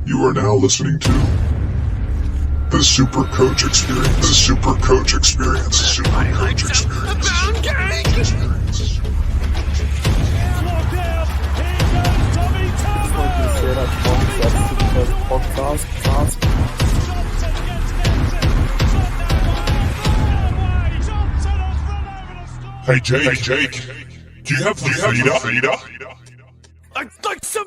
You are now listening to the Super Coach Experience. The Super Coach Experience. The Super Coach Experience. Hey Jake, do you have the feeder? Like some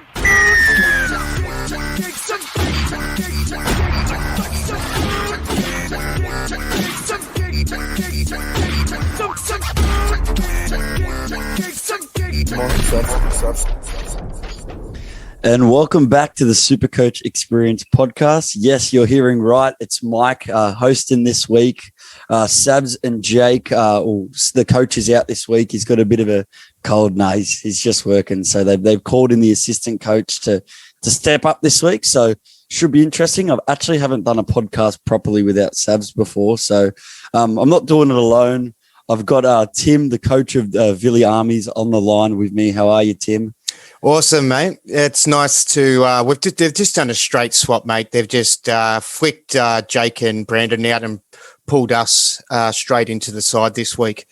And welcome back to the Super Coach Experience podcast. Yes, you're hearing right. It's Mike hosting this week. Sabs and Jake, the coach is out this week. He's got a bit of a cold. No, he's just working. So they've called in the assistant coach to step up this week. So should be interesting. I actually haven't done a podcast properly without Sabs before. So I'm not doing it alone. I've got Tim, the coach of Villy Armies, on the line with me. How are you, Tim? Awesome, mate. It's nice to they've just done a straight swap, mate. They've just flicked Jake and Brandon out and pulled us straight into the side this week.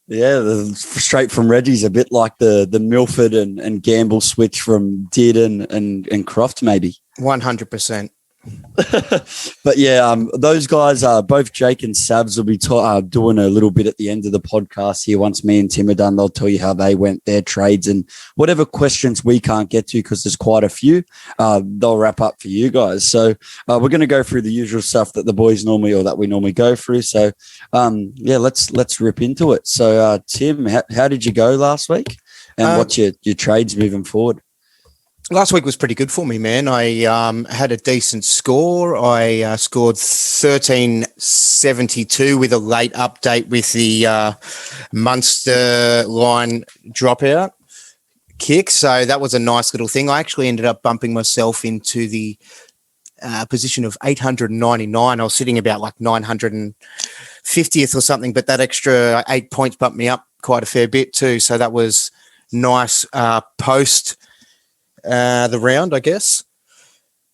Yeah, straight from Reggie's, a bit like the Milford and Gamble switch from Did and Croft, maybe. 100%. But yeah, those guys, both Jake and Sabs, will be doing a little bit at the end of the podcast here. Once me and Tim are done, they'll tell you how they went, their trades, and whatever questions we can't get to, because there's quite a few, they'll wrap up for you guys. So we're going to go through the usual stuff that the boys normally, or that we normally go through. So yeah, let's rip into it. So Tim, how did you go last week, and what's your trades moving forward? Last week was pretty good for me, man. I had a decent score. I scored 1372 with a late update with the Munster line dropout kick. So that was a nice little thing. I actually ended up bumping myself into the position of 899. I was sitting about like 950th or something, but that extra 8 points bumped me up quite a fair bit too. So that was nice post the round, I guess.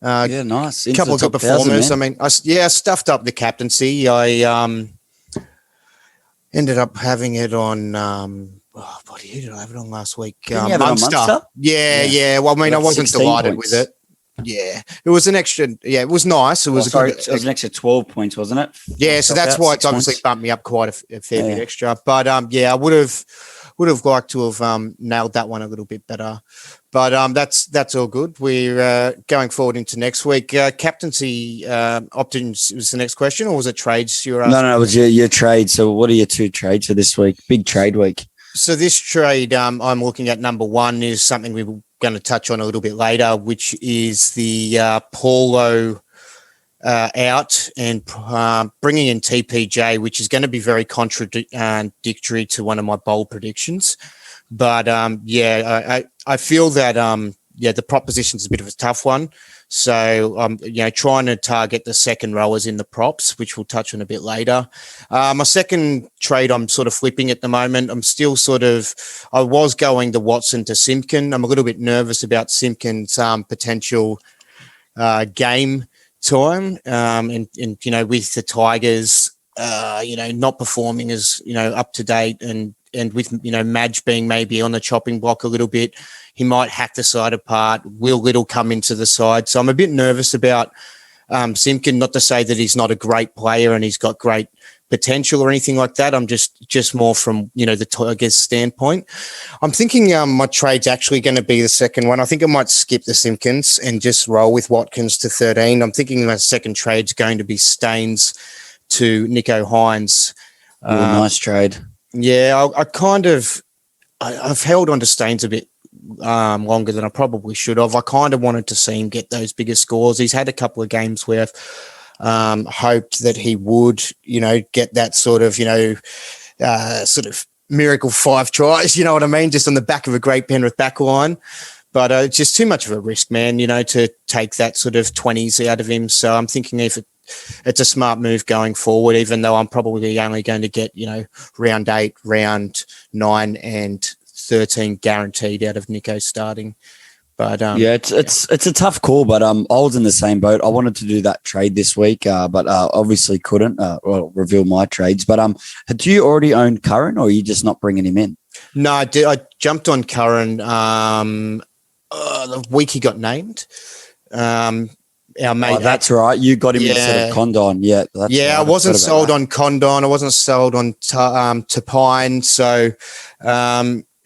Yeah, nice. A couple of good performers. I mean, I stuffed up the captaincy. I ended up having it on. What did I have it on last week? Munster? Yeah. Well, I mean, I wasn't delighted with it. Yeah, it was an extra. Yeah, it was nice. It was it was an extra 12 points, wasn't it? Yeah, so that's why it's obviously bumped me up quite a fair bit extra. But yeah, I would have liked to have nailed that one a little bit better. But that's all good. We're going forward into next week. Captaincy options was the next question, or was it trades you were asking? No, it was your trade. So what are your two trades for this week? Big trade week. So this trade I'm looking at, number one, is something we were going to touch on a little bit later, which is the Paulo out and bringing in TPJ, which is going to be very contradictory to one of my bold predictions. But I feel that the proposition is a bit of a tough one. So trying to target the second rowers in the props, which we'll touch on a bit later. My second trade, I'm sort of flipping at the moment. I'm still I was going the Watson to Simpkin. I'm a little bit nervous about Simpkin's potential game time, and with the Tigers, not performing as up to date, and with Madge being maybe on the chopping block a little bit, he might hack the side apart. Will Little come into the side? So I'm a bit nervous about Simpkin. Not to say that he's not a great player and he's got great potential or anything like that. I'm just more from the Tigers standpoint. I'm thinking my trade's actually going to be the second one. I think I might skip the Simpkins and just roll with Watkins to 13. I'm thinking my second trade's going to be Staines to Nico Hines. Nice trade. Yeah, I've held on to Staines a bit longer than I probably should have. I kind of wanted to see him get those bigger scores. He's had a couple of games where I've hoped that he would, get that sort of miracle 5 tries, you know what I mean? Just on the back of a great Penrith back line. But it's just too much of a risk, man, to take that sort of 20s out of him. So I'm thinking if it's a smart move going forward, even though I'm probably only going to get, round 8, round 9 and 13 guaranteed out of Nico starting. But yeah, it's a tough call, but I was in the same boat. I wanted to do that trade this week, but obviously couldn't reveal my trades. But do you already own Curran, or are you just not bringing him in? No, I did. I jumped on Curran the week he got named. Our mate, that's right. You got him instead of Condon. Yeah, I wasn't sold on Condon. I wasn't sold on Tapine. So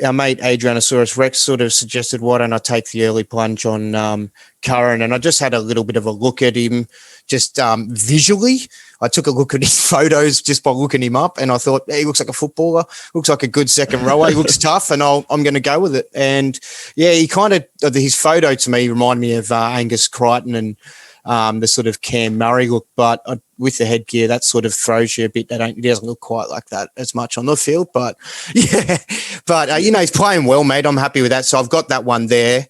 our mate Adrianosaurus Rex sort of suggested, why don't I take the early plunge on Curran? And I just had a little bit of a look at him, just visually. I took a look at his photos just by looking him up, and I thought, hey, he looks like a footballer, looks like a good second rower, he looks tough, and I'm going to go with it. And yeah, he kind of, his photo to me reminded me of Angus Crichton and the sort of Cam Murray look, but with the headgear, that sort of throws you a bit. He doesn't look quite like that as much on the field, but yeah, but he's playing well, mate. I'm happy with that. So I've got that one there.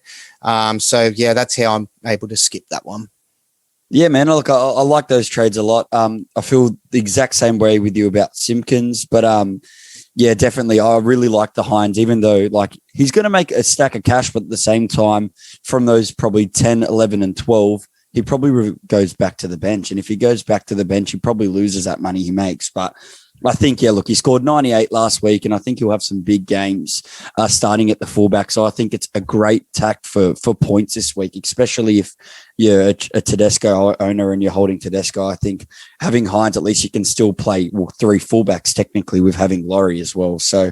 So yeah, that's how I'm able to skip that one. Yeah, man. Look, I like those trades a lot. I feel the exact same way with you about Simpkins, but yeah, definitely. I really like the Hines, even though like he's going to make a stack of cash, but at the same time, from those probably 10, 11 and 12, he probably goes back to the bench. And if he goes back to the bench, he probably loses that money he makes. But I think, yeah, look, he scored 98 last week, and I think he'll have some big games starting at the fullback. So I think it's a great tack for points this week, especially if you're a Tedesco owner and you're holding Tedesco. I think having Hines, at least you can still play three fullbacks technically with having Laurie as well. So,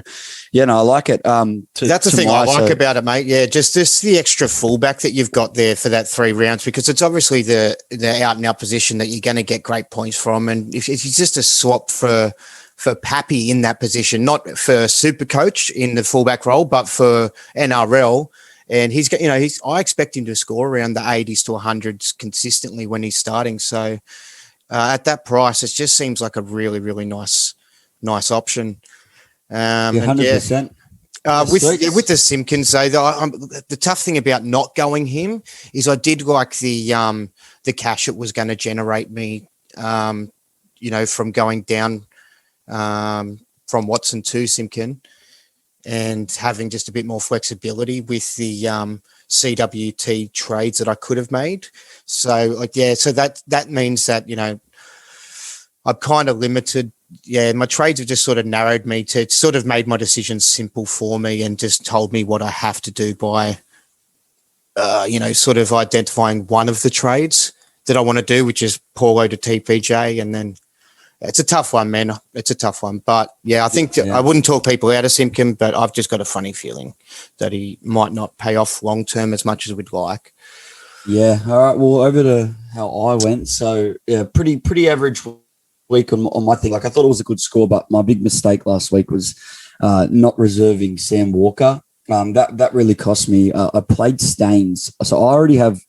yeah, no, I like it. That's the thing I like about it, mate. Yeah, just the extra fullback that you've got there for that 3 rounds, because it's obviously the out and out position that you're going to get great points from. And if it's just a swap for Pappy in that position, not for Super Coach in the fullback role, but for NRL. And he's got, I expect him to score around the 80s to 100s consistently when he's starting. So at that price, it just seems like a really, really nice option. 100%. With the Simpkins, though, the tough thing about not going him is I did like the cash it was going to generate me, from going down from Watson to Simpkin, and having just a bit more flexibility with the CWT trades that I could have made. So so that means that, I'm kind of limited. Yeah, my trades have just sort of narrowed me to sort of made my decisions simple for me and just told me what I have to do by, sort of identifying one of the trades that I want to do, which is Paulo to TPJ, and then it's a tough one, man. It's a tough one. But, yeah, I think I wouldn't talk people out of Simpkin, but I've just got a funny feeling that he might not pay off long-term as much as we'd like. Yeah. All right. Well, over to how I went. So, yeah, pretty average week on my thing. Like, I thought it was a good score, but my big mistake last week was not reserving Sam Walker. That really cost me. I played Staines. So I already have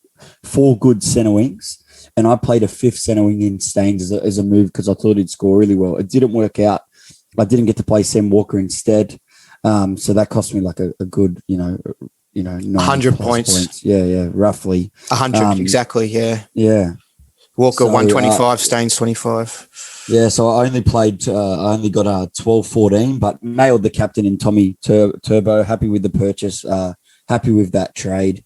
4 good centre wings. And I played a 5th centre wing in Staines as a move because I thought he'd score really well. It didn't work out. I didn't get to play Sam Walker instead. So that cost me like a good, 100 points. Yeah, roughly. 100, exactly, yeah. Yeah. Walker 125, Staines 25. Yeah, so I only played, I only got 12-14, but nailed the captain in Tommy Turbo. Happy with the purchase. Happy with that trade.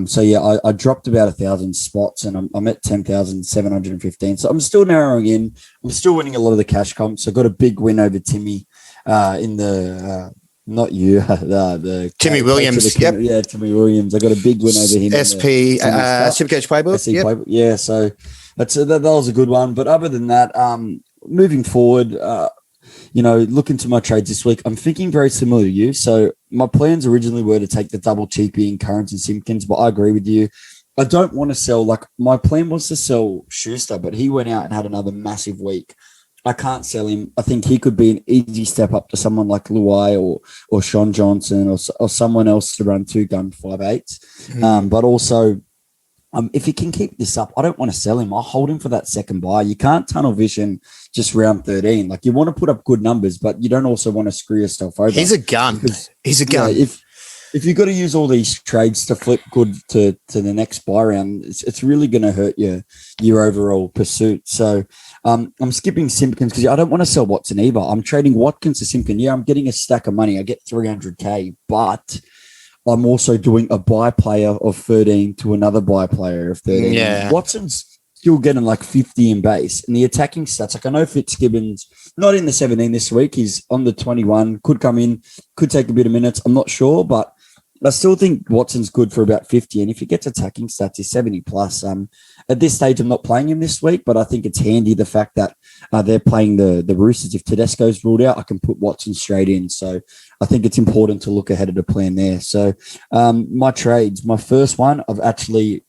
So yeah, I dropped about 1,000 spots, and I'm at 10,715. So I'm still narrowing in. I'm still winning a lot of the cash comps. I got a big win over Timmy in the not you, the Timmy Williams. Yeah, Timmy Williams. I got a big win over him. SP Supercoach Playbook. Playbook. Yeah, so that was a good one. But other than that, moving forward, looking to my trades this week, I'm thinking very similar to you. So my plans originally were to take the double TP in Currans and Simpkins, but I agree with you. I don't want to sell, like my plan was to sell Schuster, but he went out and had another massive week. I can't sell him. I think he could be an easy step up to someone like Luai or Sean Johnson or someone else to run 2-gun 5/8. But also, if he can keep this up, I don't want to sell him. I'll hold him for that second buy. You can't tunnel vision just round 13. Like, you want to put up good numbers, but you don't also want to screw yourself over. He's a gun. He's a gun. Yeah, if you've got to use all these trades to flip good to the next buy round, it's really going to hurt your overall pursuit. So I'm skipping Simpkins because I don't want to sell Watson either. I'm trading Watkins to Simpkins. Yeah, I'm getting a stack of money. I get 300K, but I'm also doing a buy player of 13 to another buy player of 13. Yeah. Watson's still getting like 50 in base, and the attacking stats, like I know Fitzgibbon's not in the 17 this week. He's on the 21, could come in, could take a bit of minutes. I'm not sure, but I still think Watson's good for about 50. And if he gets attacking stats, he's 70 plus. At this stage, I'm not playing him this week, but I think it's handy the fact that they're playing the Roosters. If Tedesco's ruled out, I can put Watson straight in. So I think it's important to look ahead of the plan there. So my trades, my first one, I've actually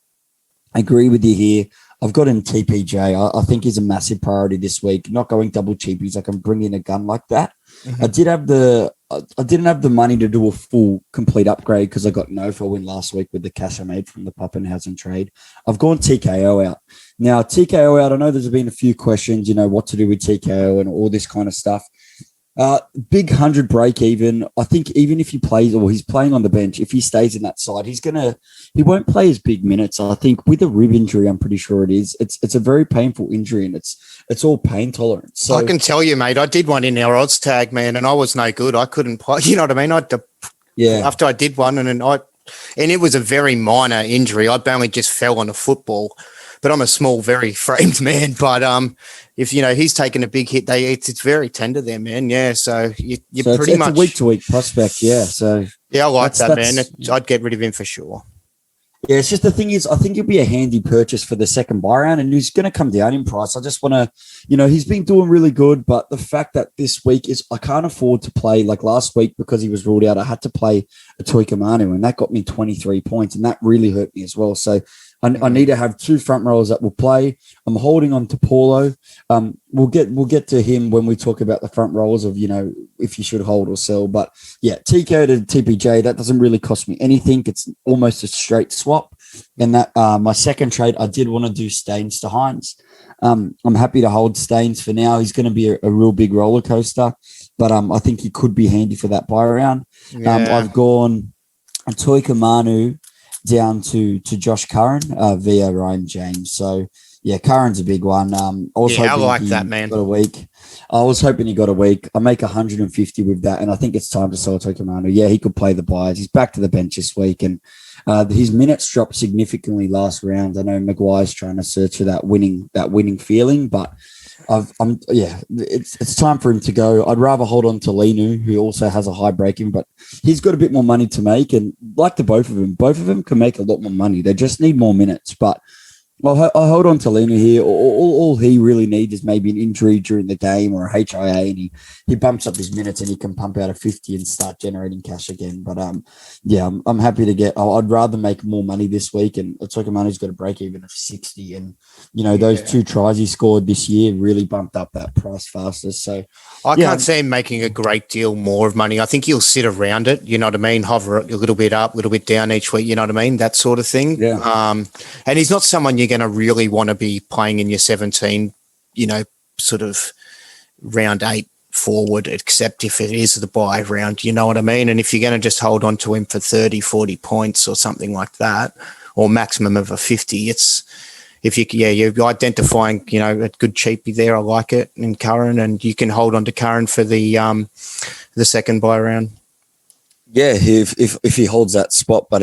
agree with you here. I've got in TPJ. I think he's a massive priority this week. Not going double cheapies. I can bring in a gun like that. Mm-hmm. I didn't have the money to do a full complete upgrade because I got no for a win last week with the cash I made from the Pappenhausen trade. I've gone TKO out. Now, TKO out, I know there's been a few questions, what to do with TKO and all this kind of stuff. Big 100 break even. I think even if he plays or he's playing on the bench, if he stays in that side, he won't play his big minutes. I think with a rib injury, I'm pretty sure it is. It's a very painful injury and it's all pain tolerant. So I can tell you, mate, I did one in our odds tag, man, and I was no good. I couldn't play. You know what I mean? After I did one and it was a very minor injury. I only just fell on a football. But I'm a small, very framed man. But if he's taken a big hit, it's very tender there, man. Yeah, so you're pretty much a week to week prospect. Yeah, so yeah, I like that, man. I'd get rid of him for sure. Yeah, it's just the thing is, I think it'll be a handy purchase for the second buy round, and he's going to come down in price. I just want to, he's been doing really good, but the fact that this week is, I can't afford to play like last week because he was ruled out. I had to play a Toika Manu, and that got me 23 points, and that really hurt me as well. So I need to have two front rows that will play. I'm holding on to Paulo. We'll get to him when we talk about the front rows of, if you should hold or sell. But yeah, TKO to TPJ, that doesn't really cost me anything. It's almost a straight swap. And that my second trade, I did want to do Staines to Hines. I'm happy to hold Staines for now. He's going to be a real big roller coaster, but I think he could be handy for that buy round. Yeah. I've gone Toika Manu down to Josh Curran via Ryan James. So yeah, Curran's a big one. I like that, man. Got a week. I was hoping he got a week. I make 150 with that, and I think it's time to sell Toika Manu. Yeah, he could play the buys. He's back to the bench this week, and his minutes dropped significantly last round. I know Maguire's trying to search for that winning feeling, but it's time for him to go. I'd rather hold on to Linu, who also has a high break-in, but he's got a bit more money to make. And like both of them can make a lot more money. They just need more minutes. But I'll hold on to Linu here. All he really needs is maybe an injury during the game or a HIA, and he bumps up his minutes and he can pump out a 50 and start generating cash again. But I'm happy to get. I'd rather make more money this week, and Toika Manu's got a break even of 60, and those two tries he scored this year really bumped up that price faster. So I can't see him making a great deal more of money. I think he'll sit around it. You know what I mean? Hover it a little bit up, a little bit down each week. You know what I mean? That sort of thing. Yeah. And he's not someone you're going to really want to be playing in your 17, sort of round 8 forward, except if it is the buy round, you know what I mean? And if you're going to just hold on to him for 30, 40 points or something like that, or maximum of a 50, you're identifying, a good cheapie there. I like it in Curran, and you can hold on to Curran for the second buy round. Yeah, if he holds that spot. But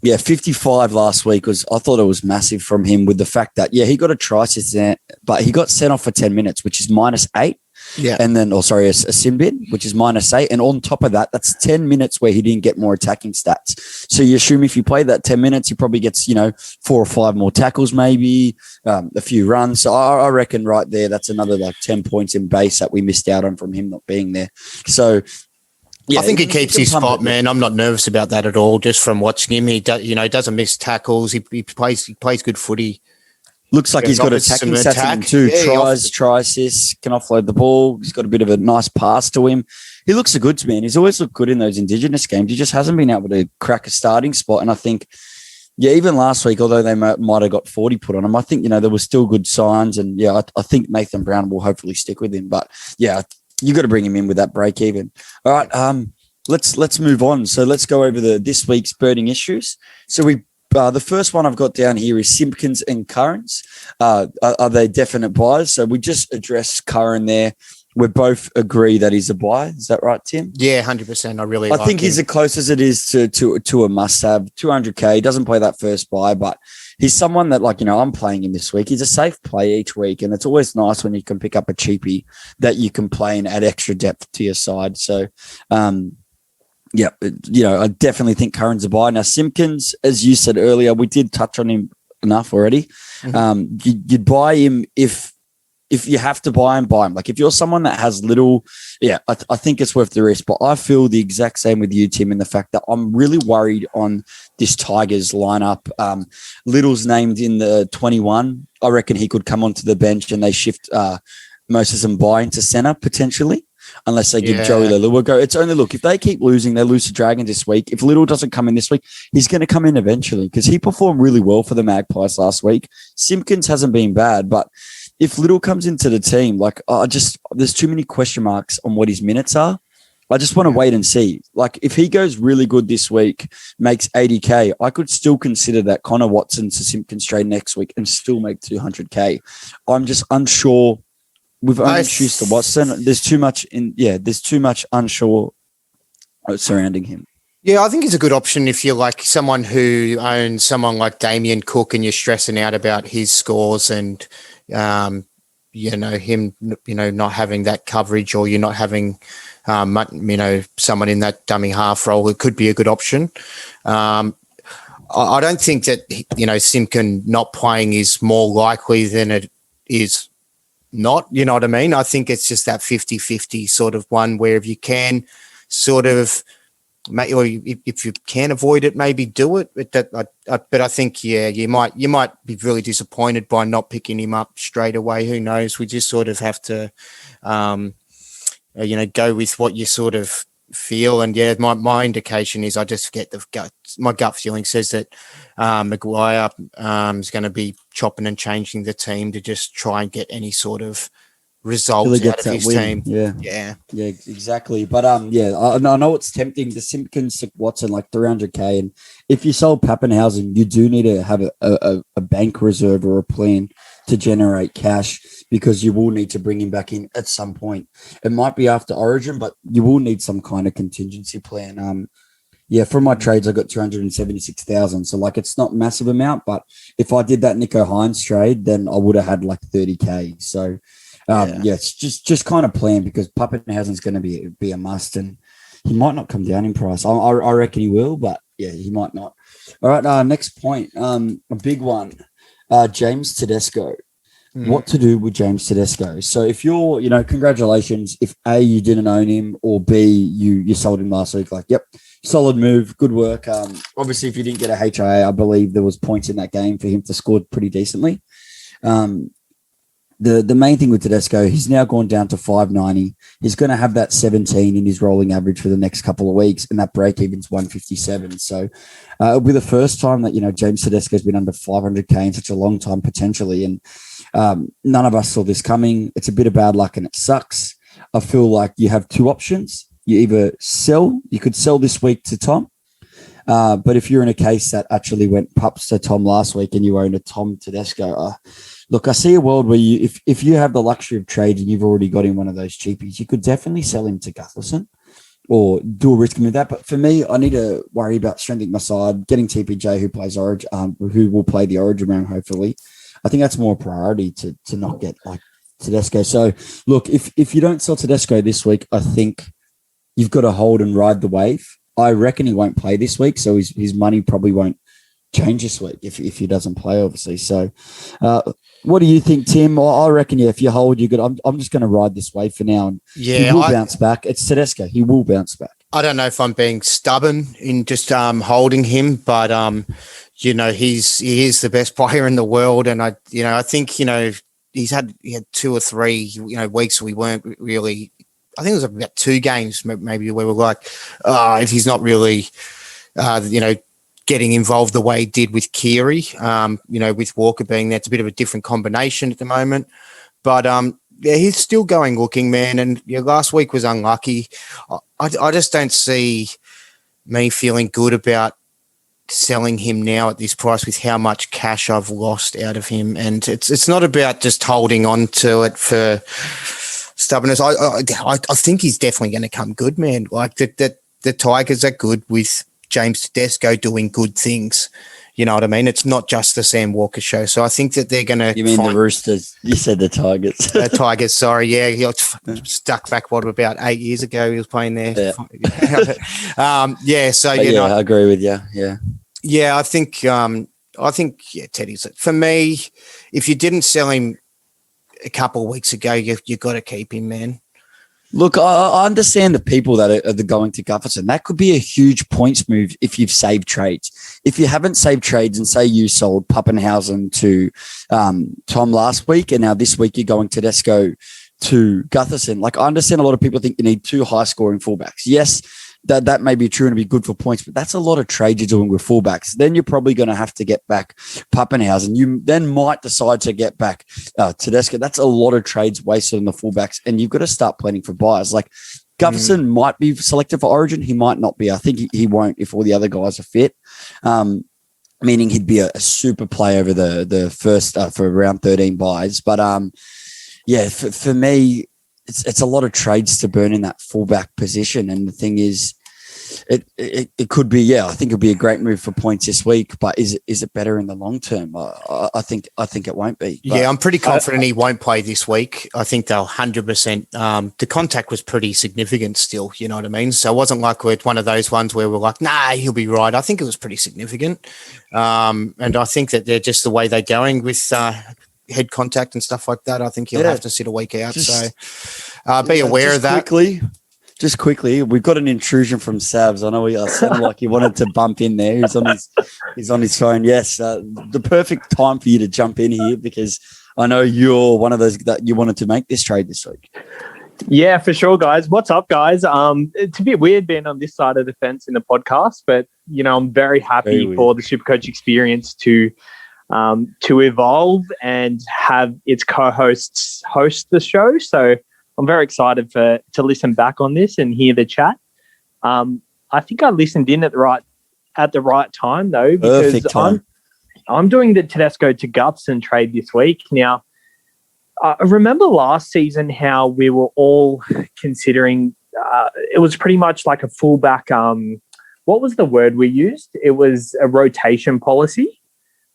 55 last week I thought it was massive from him with the fact that, he got a try assist, but he got sent off for 10 minutes, which is -8. Yeah. And then, a sin bin, which is -8. And on top of that, that's 10 minutes where he didn't get more attacking stats. So you assume if you play that 10 minutes, he probably gets, 4 or 5 more tackles, maybe a few runs. So I reckon right there, that's another 10 points in base that we missed out on from him not being there. So, yeah, I think he keeps his spot, man. I'm not nervous about that at all. Just from watching him, he doesn't miss tackles. He plays good footy. Looks like he's got attacking stats too. Try assists, can offload the ball. He's got a bit of a nice pass to him. He looks a goods man. He's always looked good in those Indigenous games. He just hasn't been able to crack a starting spot. And I think, even last week, although they might have got 40 put on him, I think, there were still good signs. And I think Nathan Brown will hopefully stick with him. But you got to bring him in with that break even. All right. Let's move on. So let's go over this week's burning issues. So the first one I've got down here is Simpkins and Currans. Are they definite buys? So we just addressed Curran there. we both agree that he's a buy. Is that right, Tim? Yeah, 100%. I think him. he's as close as it is to a must-have. 200K. He doesn't play that first buy, but he's someone that, like, I'm playing him this week. He's a safe play each week, and it's always nice when you can pick up a cheapie that you can play and add extra depth to your side. So, I definitely think Curran's a buy. Now, Simpkins, as you said earlier, we did touch on him enough already. Mm-hmm. You'd buy him if you have to buy him, buy him. Like, if you're someone that has little, I think it's worth the risk. But I feel the exact same with you, Tim, in the fact that I'm really worried on this Tigers lineup. Little's named in the 21. I reckon he could come onto the bench and they shift Moses and Buy into center potentially, unless they give Joey Leilua a go. It's only, look, if they keep losing, they lose to Dragons this week. If Little doesn't come in this week, he's going to come in eventually because he performed really well for the Magpies last week. Simpkins hasn't been bad, but if Little comes into the team, there's too many question marks on what his minutes are. I just want to wait and see. Like, if he goes really good this week, makes 80K, I could still consider that Connor Watson to Simpkins trade next week and still make 200K. I'm just unsure. We've only introduced to Watson. There's too much unsure surrounding him. Yeah, I think he's a good option if you're like someone who owns someone like Damien Cook and you're stressing out about his scores and him, not having that coverage, or you're not having, someone in that dummy half role. It could be a good option. I don't think that, Simpkin not playing is more likely than it is not, you know what I mean? I think it's just that 50-50 sort of one where if you can sort of, or if you can avoid it, maybe do it. But I think, you might be really disappointed by not picking him up straight away. Who knows? We just sort of have to, go with what you sort of feel. And my indication is I just get my gut feeling says that Maguire is going to be chopping and changing the team to just try and get any sort of results out of his team. Yeah, exactly. But I know it's tempting. The Simpkins to Watson, like 300K, and if you sold Pappenhausen, you do need to have a bank reserve or a plan to generate cash, because you will need to bring him back in at some point. It might be after Origin, but you will need some kind of contingency plan. From my trades, I got 276,000. So, like, it's not a massive amount, but if I did that Nico Hines trade, then I would have had like 30K. So, it's just kind of plan, because Pappenhausen's going to be a must, and he might not come down in price. I reckon he will, but he might not. All right, next point, a big one, James Tedesco. What to do with James Tedesco? So if you're, congratulations. If A, you didn't own him, or B, you sold him last week, like, yep, solid move, good work. Obviously, if you didn't get a HIA, I believe there was points in that game for him to score pretty decently. The main thing with Tedesco, he's now gone down to 590. He's going to have that 17 in his rolling average for the next couple of weeks, and that break even's 157. So it'll be the first time that, James Tedesco's been under 500K in such a long time, potentially. And none of us saw this coming. It's a bit of bad luck and it sucks. I feel like you have two options. You could sell this week to Tom. But if you're in a case that actually went pups to Tom last week and you own a Tom Tedesco, look, I see a world where if you have the luxury of trade and you've already got in one of those cheapies, you could definitely sell him to Gutherson or do a risk with that. But for me, I need to worry about strengthening my side, getting TPJ who plays Origin, who will play the Origin round, hopefully. I think that's more a priority to not get like Tedesco. So look, if you don't sell Tedesco this week, I think you've got to hold and ride the wave. I reckon he won't play this week, so his money probably won't change this week if he doesn't play, obviously. So what do you think, Tim? I reckon, if you hold, you're good. I'm just going to ride this wave for now. And he will bounce back. It's Tedesco. He will bounce back. I don't know if I'm being stubborn in just holding him, but he is the best player in the world, and I think he had 2 or 3 weeks we weren't really. I think it was about 2 games maybe where we're like, if he's not really, getting involved the way he did with Keary, with Walker being there, it's a bit of a different combination at the moment. But he's still going looking, man. And last week was unlucky. I just don't see me feeling good about selling him now at this price with how much cash I've lost out of him. And it's not about just holding on to it for stubbornness. I think he's definitely going to come good, man. Like the Tigers are good with James Tedesco doing good things. You know what I mean? It's not just the Sam Walker show. So I think that they're going to. You mean the Roosters? You said the Tigers. The Tigers, sorry. Yeah, he got stuck back, about 8 years ago? He was playing there. Yeah. So, but I agree with you. Yeah. Yeah, I think Teddy's it. For me, if you didn't sell him a couple of weeks ago, you got to keep him, man. Look, I understand the people that are going to Gutherson. That could be a huge points move if you've saved trades. If you haven't saved trades and say you sold Pappenhausen to Tom last week and now this week you're going Tedesco to Gutherson, like I understand a lot of people think you need 2 high-scoring fullbacks. Yes, that may be true and be good for points, but that's a lot of trade you're doing with fullbacks. Then you're probably going to have to get back Pappenhausen. You then might decide to get back Tedesco. That's a lot of trades wasted on the fullbacks, and you've got to start planning for buyers. Like Gutherson might be selected for Origin. He might not be. I think he won't if all the other guys are fit. Meaning he'd be a super play over the first for round 13 buys. But for me, it's a lot of trades to burn in that fullback position. And the thing is, it could be, I think it'll be a great move for points this week, but is it better in the long term? I think it won't be. But I'm pretty confident he won't play this week. I think they'll 100%. The contact was pretty significant still, you know what I mean? So it wasn't like we're one of those ones where we're like, nah, he'll be right. I think it was pretty significant. And I think that they're just the way they're going with head contact and stuff like that. I think he'll have to sit a week out. Be aware of that. Just quickly, we've got an intrusion from Savs. I know he sounded like he wanted to bump in there. He's on his phone. Yes, the perfect time for you to jump in here because I know you're one of those that you wanted to make this trade this week. Yeah, for sure, guys. What's up, guys? It's a bit weird being on this side of the fence in the podcast, but I'm very happy for the Supercoach experience to evolve and have its co-hosts host the show. So I'm very excited to listen back on this and hear the chat. I think I listened in at the right time though, because I'm doing the Tedesco to Gutherson trade this week. Now, I remember last season how we were all considering it was pretty much like a fullback. What was the word we used? It was a rotation policy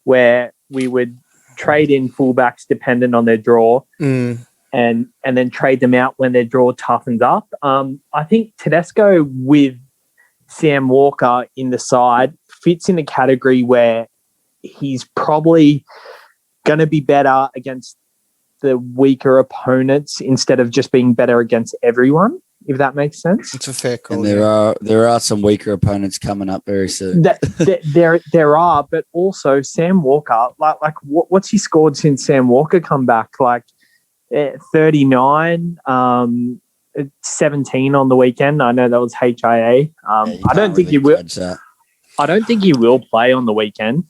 where we would trade in fullbacks dependent on their draw and then trade them out when their draw toughens up. I think Tedesco with Sam Walker in the side fits in the category where he's probably going to be better against the weaker opponents instead of just being better against everyone, if that makes sense. It's a fair call. And there are some weaker opponents coming up very soon. There are, but also Sam Walker, like what's he scored since Sam Walker come back? Like 39, 17 on the weekend. I know that was HIA. I don't think he will. I don't think he will play on the weekend,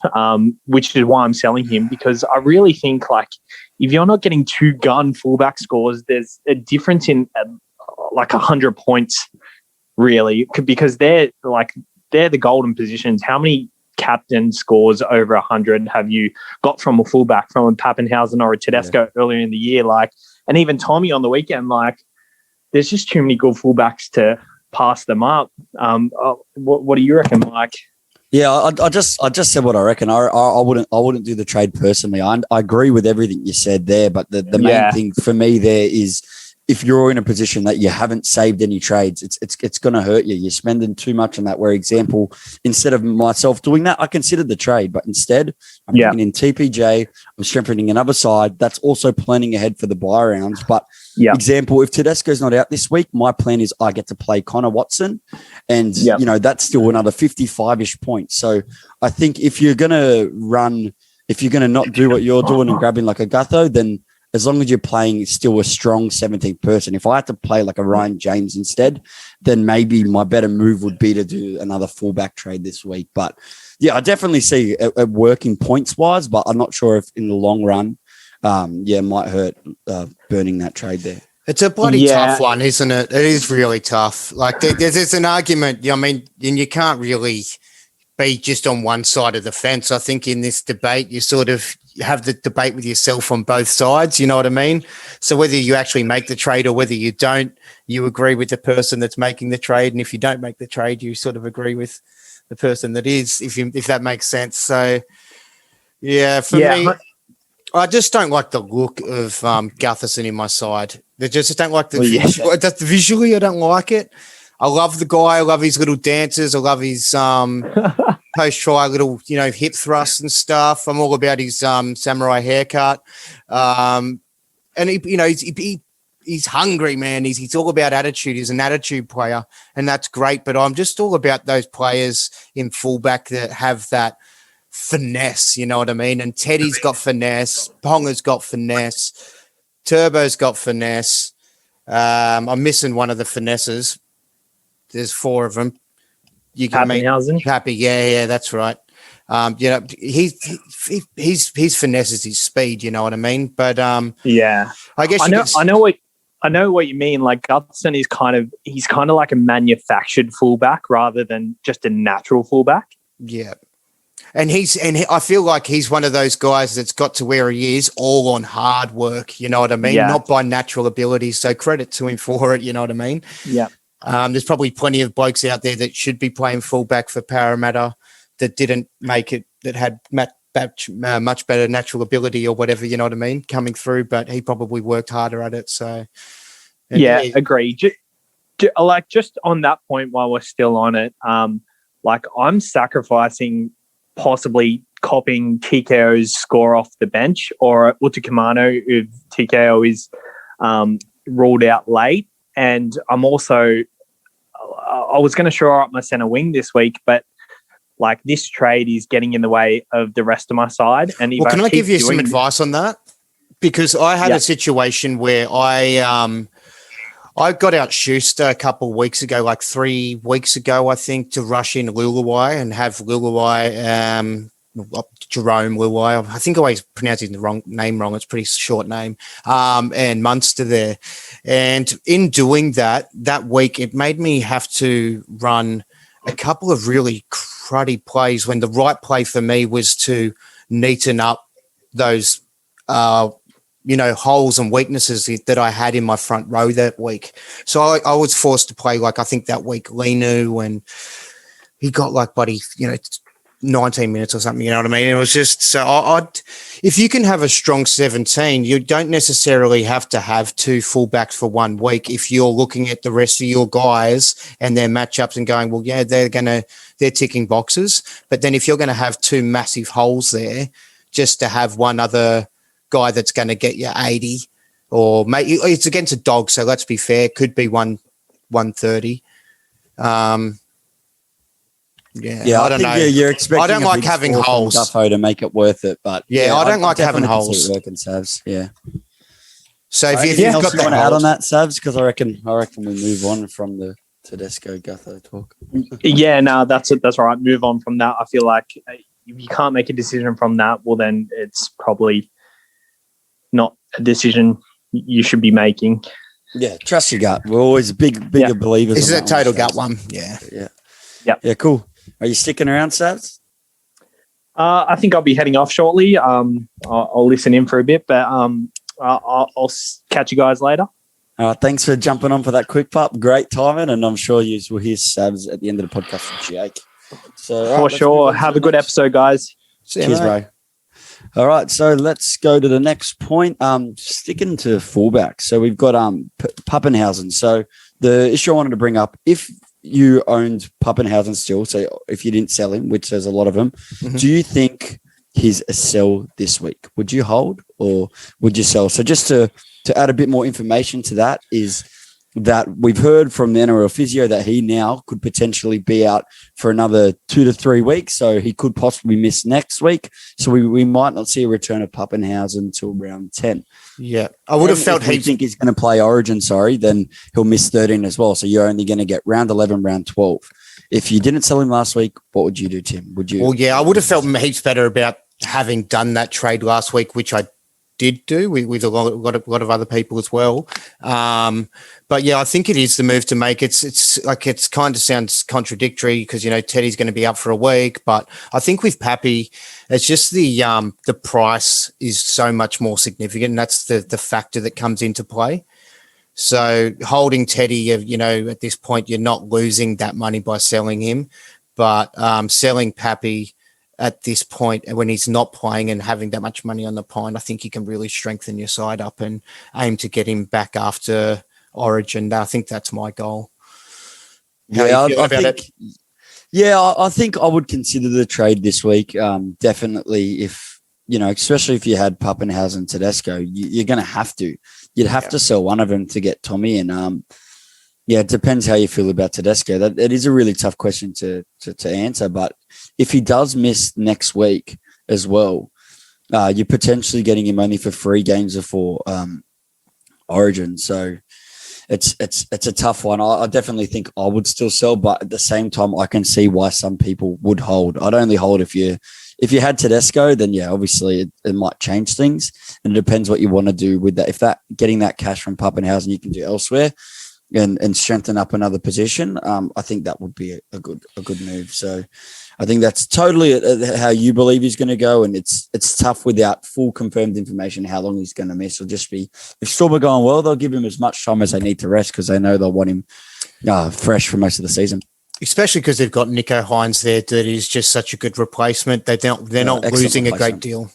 which is why I'm selling him, because I really think like if you're not getting 2 gun fullback scores, there's a difference in like 100 points, really, because they're the golden positions. How many captain scores over 100 have you got from a fullback, from a Pappenhausen or a Tedesco earlier in the year? Like, and even Tommy on the weekend, like, there's just too many good fullbacks to pass them up. What do you reckon, Mike? Yeah, I just said what I reckon. I wouldn't do the trade personally. I agree with everything you said there, but the main thing for me there is if you're in a position that you haven't saved any trades, it's going to hurt you. You're spending too much on that. Where example, instead of myself doing that, I considered the trade, but instead I'm bringing in TPJ. I'm strengthening another side. That's also planning ahead for the buy rounds. But example, if Tedesco's not out this week, my plan is I get to play Connor Watson, and that's still another 55-ish points. So I think if you're going to not do what you're doing and grabbing like a Gutho, then as long as you're playing still a strong 17th person, if I had to play like a Ryan James instead, then maybe my better move would be to do another fullback trade this week. But I definitely see it working points wise, but I'm not sure if in the long run, it might hurt burning that trade there. It's a bloody tough one, isn't it? It is really tough. Like there's an argument. I mean, and you can't really be just on one side of the fence. I think in this debate, have the debate with yourself on both sides. You know what I mean? So whether you actually make the trade or whether you don't, you agree with the person that's making the trade. And if you don't make the trade, you sort of agree with the person that is, if that makes sense. So yeah, for me, I just don't like the look of Gutherson in my side. They just don't like visually. I don't like it. I love the guy. I love his little dances. I love his post-try little, hip thrusts and stuff. I'm all about his samurai haircut. And he's hungry, man. He's all about attitude. He's an attitude player, and that's great. But I'm just all about those players in fullback that have that finesse. You know what I mean? And Teddy's got finesse. Ponga's got finesse. Turbo's got finesse. I'm missing one of the finesses. There's 4 of them. You can make Happy. Yeah, that's right. His finesse is his speed. You know what I mean? But I guess I know what you mean. Like Gutherson is he's kind of like a manufactured fullback rather than just a natural fullback. Yeah. And I feel like he's one of those guys that's got to where he is all on hard work. You know what I mean? Yeah. Not by natural ability. So credit to him for it. You know what I mean? Yeah. There's probably plenty of blokes out there that should be playing fullback for Parramatta that didn't make it, that had much better natural ability or whatever, you know what I mean, coming through, but he probably worked harder at it. So, agree. Just on that point while we're still on it, I'm sacrificing possibly copying TKO's score off the bench or Utakamano if TKO is ruled out late. And I'm also, I was going to shore up my centre wing this week, but like this trade is getting in the way of the rest of my side. And can I give you some advice on that? Because I had a situation where I got out Schuster a couple of weeks ago, like 3 weeks ago, I think, to rush in Luluai and have Luluai, Jerome Luai. I think I always pronouncing the name wrong. It's a pretty short name. And Munster there. And in doing that week, it made me have to run a couple of really cruddy plays when the right play for me was to neaten up those, holes and weaknesses that I had in my front row that week. So I was forced to play, like, I think that week, Linu, and he got like, 19 minutes or something, you know what I mean? It was just, so if you can have a strong 17, you don't necessarily have to have 2 fullbacks for 1 week. If you're looking at the rest of your guys and their matchups and going, well, yeah, they're ticking boxes. But then if you're going to have 2 massive holes there, just to have one other guy that's going to get you 80, or maybe it's against a dog. So let's be fair. Could be 130. Yeah, I don't know. You're expecting. I don't like having holes. Duffo to make it worth it, but I don't like having holes. Working, Savs. Yeah. So if you've got you want to add on that, Savs, because I reckon we move on from the Tedesco Gutho talk. Yeah, no, that's all right. Move on from that. I feel like if you can't make a decision from that, well, then it's probably not a decision you should be making. Yeah, trust your gut. We're always bigger believers. This is a total gut one. Yeah. Yeah, cool. Are you sticking around, Savs? I think I'll be heading off shortly. I'll listen in for a bit, but I'll catch you guys later. Thanks for jumping on for that quick pup. Great timing, and I'm sure you will hear Savs at the end of the podcast from Jake. So for sure. Have a good episode, guys. Cheers, bro. All right, so let's go to the next point. Sticking to fullback. So we've got Pappenhausen. So the issue I wanted to bring up, if you owned Pappenhausen still, so if you didn't sell him, which there's a lot of them, do you think he's a sell this week? Would you hold or would you sell? So just to add a bit more information to that is that we've heard from the NRL physio that he now could potentially be out for another 2 to 3 weeks. So he could possibly miss next week. So we might not see a return of Pappenhausen until round 10. Yeah. I would have felt if you think he's going to play Origin, then he'll miss 13 as well. So you're only going to get round 11, round 12. If you didn't sell him last week, what would you do, Tim? Would you? Well, yeah, I would have felt heaps better about having done that trade last week, which I did do with a lot of other people as well. But yeah, I think it is the move to make. It's kind of sounds contradictory because, you know, Teddy's going to be up for a week, but I think with Pappy, it's just the price is so much more significant. And that's the factor that comes into play. So holding Teddy, you know, at this point, you're not losing that money by selling him, but selling Pappy at this point, when he's not playing and having that much money on the pine, I think you can really strengthen your side up and aim to get him back after Origin. I think that's my goal. I think I would consider the trade this week. Definitely, if you know, especially if you had Pappenhausen and Tedesco, you're going to have to. You'd have to sell one of them to get Tommy. And it depends how you feel about Tedesco. It is a really tough question to answer. But if he does miss next week as well, you're potentially getting him only for 3 games before Origin. So it's a tough one. I definitely think I would still sell, but at the same time, I can see why some people would hold. I'd only hold if you had Tedesco, then yeah, obviously it might change things, and it depends what you want to do with that. If that getting that cash from Pappenhausen you can do elsewhere and strengthen up another position, I think that would be a good move. So I think that's totally how you believe he's going to go, and it's tough without full confirmed information how long he's going to miss. It'll just be if Storm are going well, they'll give him as much time as they need to rest because they know they'll want him fresh for most of the season. Especially because they've got Nico Hines there, that is just such a good replacement. They're not losing a great deal.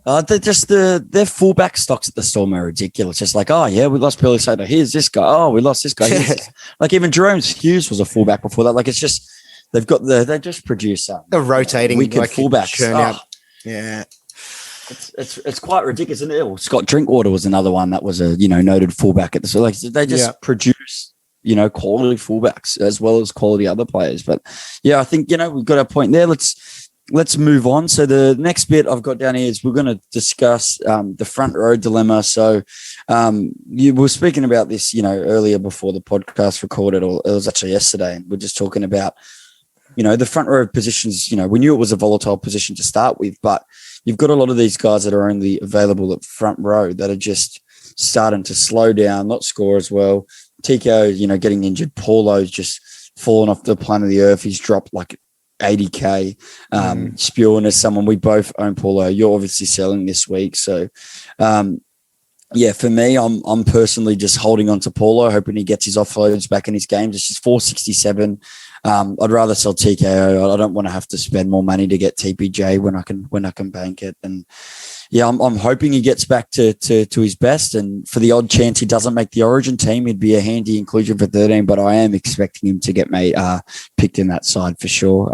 Their fullback stocks at the Storm are ridiculous. Just like, oh yeah, we lost Billy Slater. Here's this guy. Oh, we lost this guy. Like even Jerome Hughes was a fullback before that. Like it's just they've got they just produce the rotating wicked fullbacks. Yeah. It's quite ridiculous, isn't it? Scott Drinkwater was another one that was a noted fullback at the so like they just produce quality fullbacks as well as quality other players. But yeah, I think, we've got our point there. Let's move on. So the next bit I've got down here is we're going to discuss the front row dilemma. So you were speaking about this, earlier before the podcast recorded, or it was actually yesterday. And we're just talking about, the front row positions, we knew it was a volatile position to start with, but you've got a lot of these guys that are only available at front row that are just starting to slow down, not score as well. TKO, getting injured. Paulo's just fallen off the planet of the earth. He's dropped like 80K. Spewing is someone we both own. Paulo, you're obviously selling this week. So, for me, I'm personally just holding on to Paulo, hoping he gets his offloads back in his games. It's just 467. I'd rather sell TKO. I don't want to have to spend more money to get TPJ when I can bank it. And yeah, I'm hoping he gets back to his best. And for the odd chance he doesn't make the Origin team, he'd be a handy inclusion for 13. But I am expecting him to get picked in that side for sure.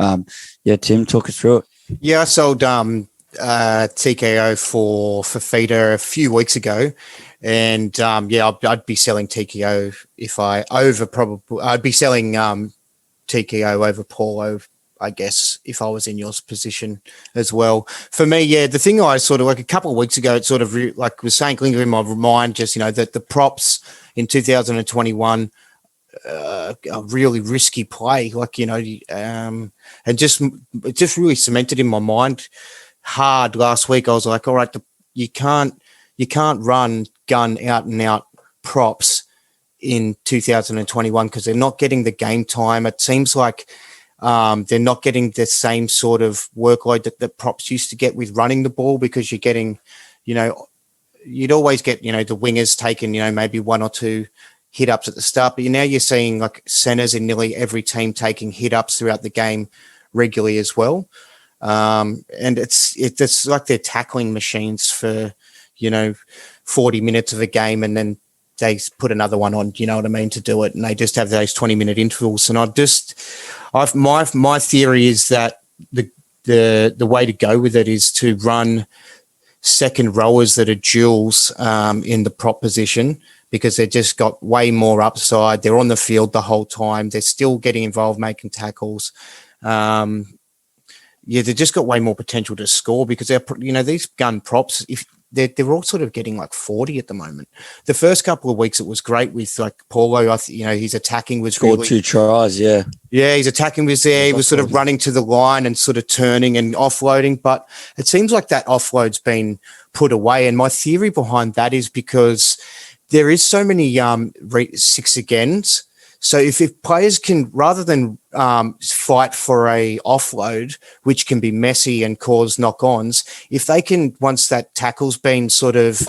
Tim, talk us through it. Yeah, I sold TKO for Fafita a few weeks ago. And I'd be selling TKO I'd be selling TKO over Paulo, I guess, if I was in your position as well. For me, the thing I sort of like a couple of weeks ago, it sort of was saying, lingering in my mind, just, that the props in 2021 a really risky play, and just really cemented in my mind hard last week. I was like, all right, you can't run gun out and out props in 2021 because they're not getting the game time. It seems like they're not getting the same sort of workload that the props used to get with running the ball, because you're getting, you'd always get, the wingers taking, maybe 1 or 2 hit ups at the start, but now you're seeing like centers in nearly every team taking hit ups throughout the game regularly as well. And it's like they're tackling machines for, 40 minutes of a game, and then they put another one on, to do it. And they just have those 20-minute intervals. And my theory is that the way to go with it is to run second rowers that are duals in the prop position, because they've just got way more upside. They're on the field the whole time. They're still getting involved, making tackles. yeah, they've just got way more potential to score because these gun props, if they're all sort of getting like 40 at the moment. The first couple of weeks it was great with like Paulo. His attacking was Scored 2 tries. Yeah, his attacking was there. He was sort of running to the line and sort of turning and offloading. But it seems like that offload's been put away. And my theory behind that is because there is so many 6 agains. So if players can, rather than fight for a offload, which can be messy and cause knock-ons, if they can, once that tackle's been sort of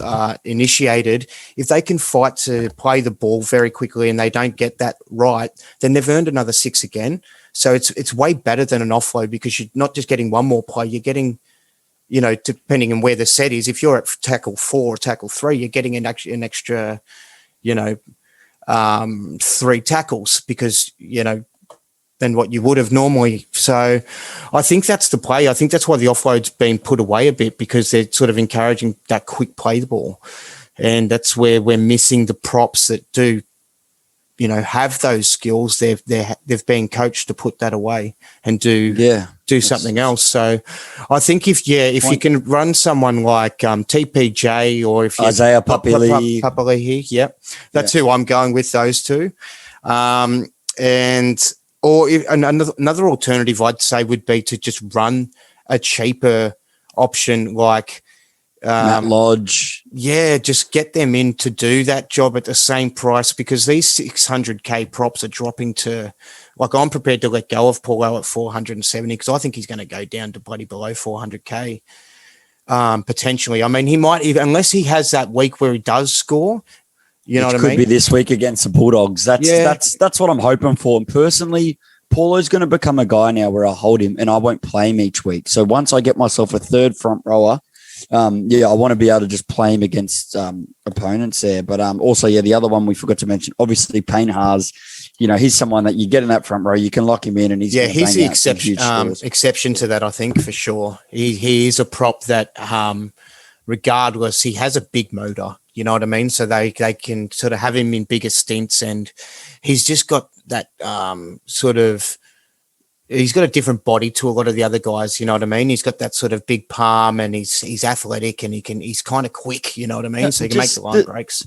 initiated, if they can fight to play the ball very quickly and they don't get that right, then they've earned another 6 again. So it's way better than an offload because you're not just getting one more play, you're getting, depending on where the set is, if you're at tackle 4 or tackle 3, you're getting an extra, 3 tackles because, than what you would have normally. So I think that's the play. I think that's why the offload's been put away a bit because they're sort of encouraging that quick play the ball. And that's where we're missing the props that do, have those skills. They've been coached to put that away and do something else. So I think if you can run someone like TPJ or if Isaiah Papali'i, that's who I'm going with, those two. Another alternative I'd say would be to just run a cheaper option like Matt Lodge. Yeah, just get them in to do that job at the same price because these 600K props are dropping to, like, I'm prepared to let go of Paulo at 470 because I think he's going to go down to bloody below 400K potentially. I mean, he might even, unless he has that week where he does score. You know what I mean? Could be this week against the Bulldogs. That's what I'm hoping for. And personally, Paulo's going to become a guy now where I'll hold him and I won't play him each week. So once I get myself a third front rower, I want to be able to just play him against opponents there. But also, the other one we forgot to mention, obviously Payne Haas. He's someone that you get in that front row, you can lock him in, and he's the exception to that. I think for sure, he is a prop that, regardless, he has a big motor. You know what I mean? So they can sort of have him in bigger stints, and he's just got that he's got a different body to a lot of the other guys. You know what I mean? He's got that sort of big palm, and he's athletic, and he's kind of quick. You know what I mean? So he can make the line breaks.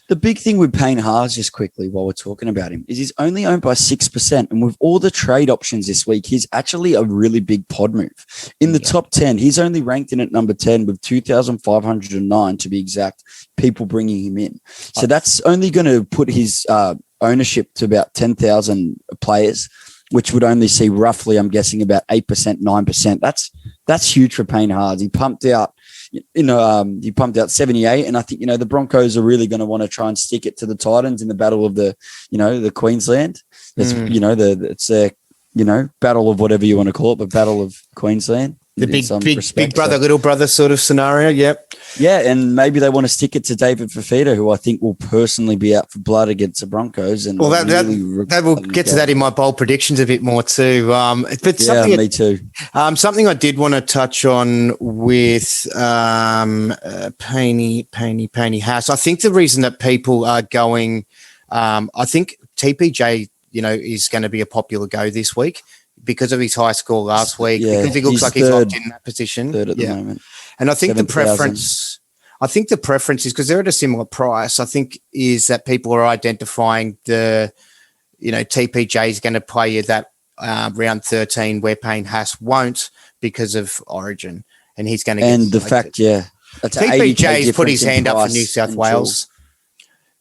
The big thing with Payne Haas, just quickly while we're talking about him, is he's only owned by 6%. And with all the trade options this week, he's actually a really big pod move. In the top 10, he's only ranked in at number 10 with 2,509 to be exact, people bringing him in. So that's only going to put his ownership to about 10,000 players, which would only see roughly, I'm guessing, about 8%, 9%. That's huge for Payne Haas. He pumped out 78, and I think the Broncos are really going to want to try and stick it to the Titans in the battle of the Queensland. It's it's a battle of whatever you want to call it, but battle of Queensland. The big brother, little brother sort of scenario. Yep. Yeah, and maybe they want to stick it to David Fifita, who I think will personally be out for blood against the Broncos. And well, that will get to that in my bold predictions a bit more too. But me too. Something I did want to touch on with Payne Haas. I think the reason that people are going, I think TPJ, is going to be a popular go this week, because of his high score last week, because he looks like he's locked in that position. Third at the moment. And I think the preference is because they're at a similar price. I think is that people are identifying TPJ is going to play you that round 13 where Payne Haas won't because of Origin, and he's going to get and the fact, that's TPJ's put his hand up for New South Wales.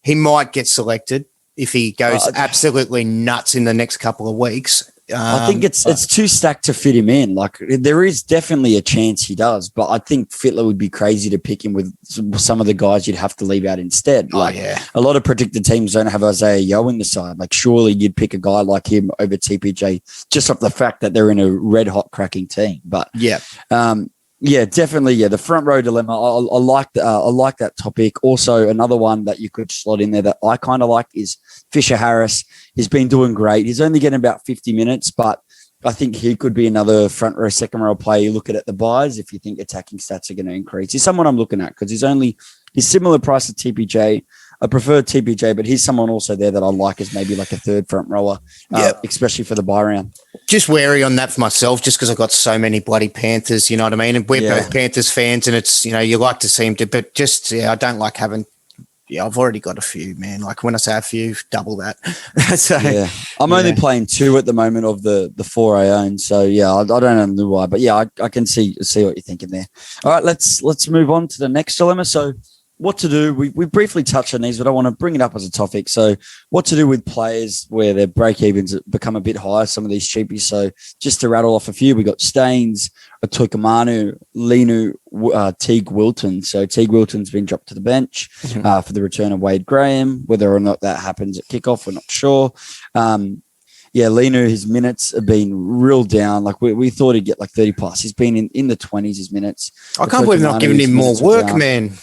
He might get selected if he goes absolutely nuts in the next couple of weeks. I think it's too stacked to fit him in. Like, there is definitely a chance he does, but I think Fittler would be crazy to pick him with some of the guys you'd have to leave out instead. A lot of predicted teams don't have Isaiah Yeo in the side. Like, surely you'd pick a guy like him over TPJ just off the fact that they're in a red hot cracking team. But definitely. The front row dilemma. I like that topic. Also, another one that you could slot in there that I kind of like is Fisher Harris. He's been doing great. He's only getting about 50 minutes, but I think he could be another front row, second row player. You look at the buys if you think attacking stats are going to increase. He's someone I'm looking at because he's similar price to TPJ. I prefer TPJ, but he's someone also there that I like as maybe like a third front rower, especially for the buy round. Just wary on that for myself, just because I've got so many bloody Panthers, you know what I mean? And we're both Panthers fans, and it's, you know, you like to see them do, but just, I don't like having, I've already got a few, man. Like when I say a few, double that. So, I'm only playing 2 at the moment of the 4 I own. So I don't know why, but I can see what you're thinking there. All right, let's move on to the next dilemma. So what to do? We briefly touched on these, but I want to bring it up as a topic. So what to do with players where their break-evens become a bit higher, some of these cheapies. So just to rattle off a few, we got Staines, Atoikamanu, Linu, Teague Wilton. So Teague Wilton's been dropped to the bench for the return of Wade Graham. Whether or not that happens at kickoff, we're not sure. Linu, his minutes have been real down. Like we thought he'd get like 30 plus. He's been in the 20s, his minutes. I can't believe they're not giving him more work, man.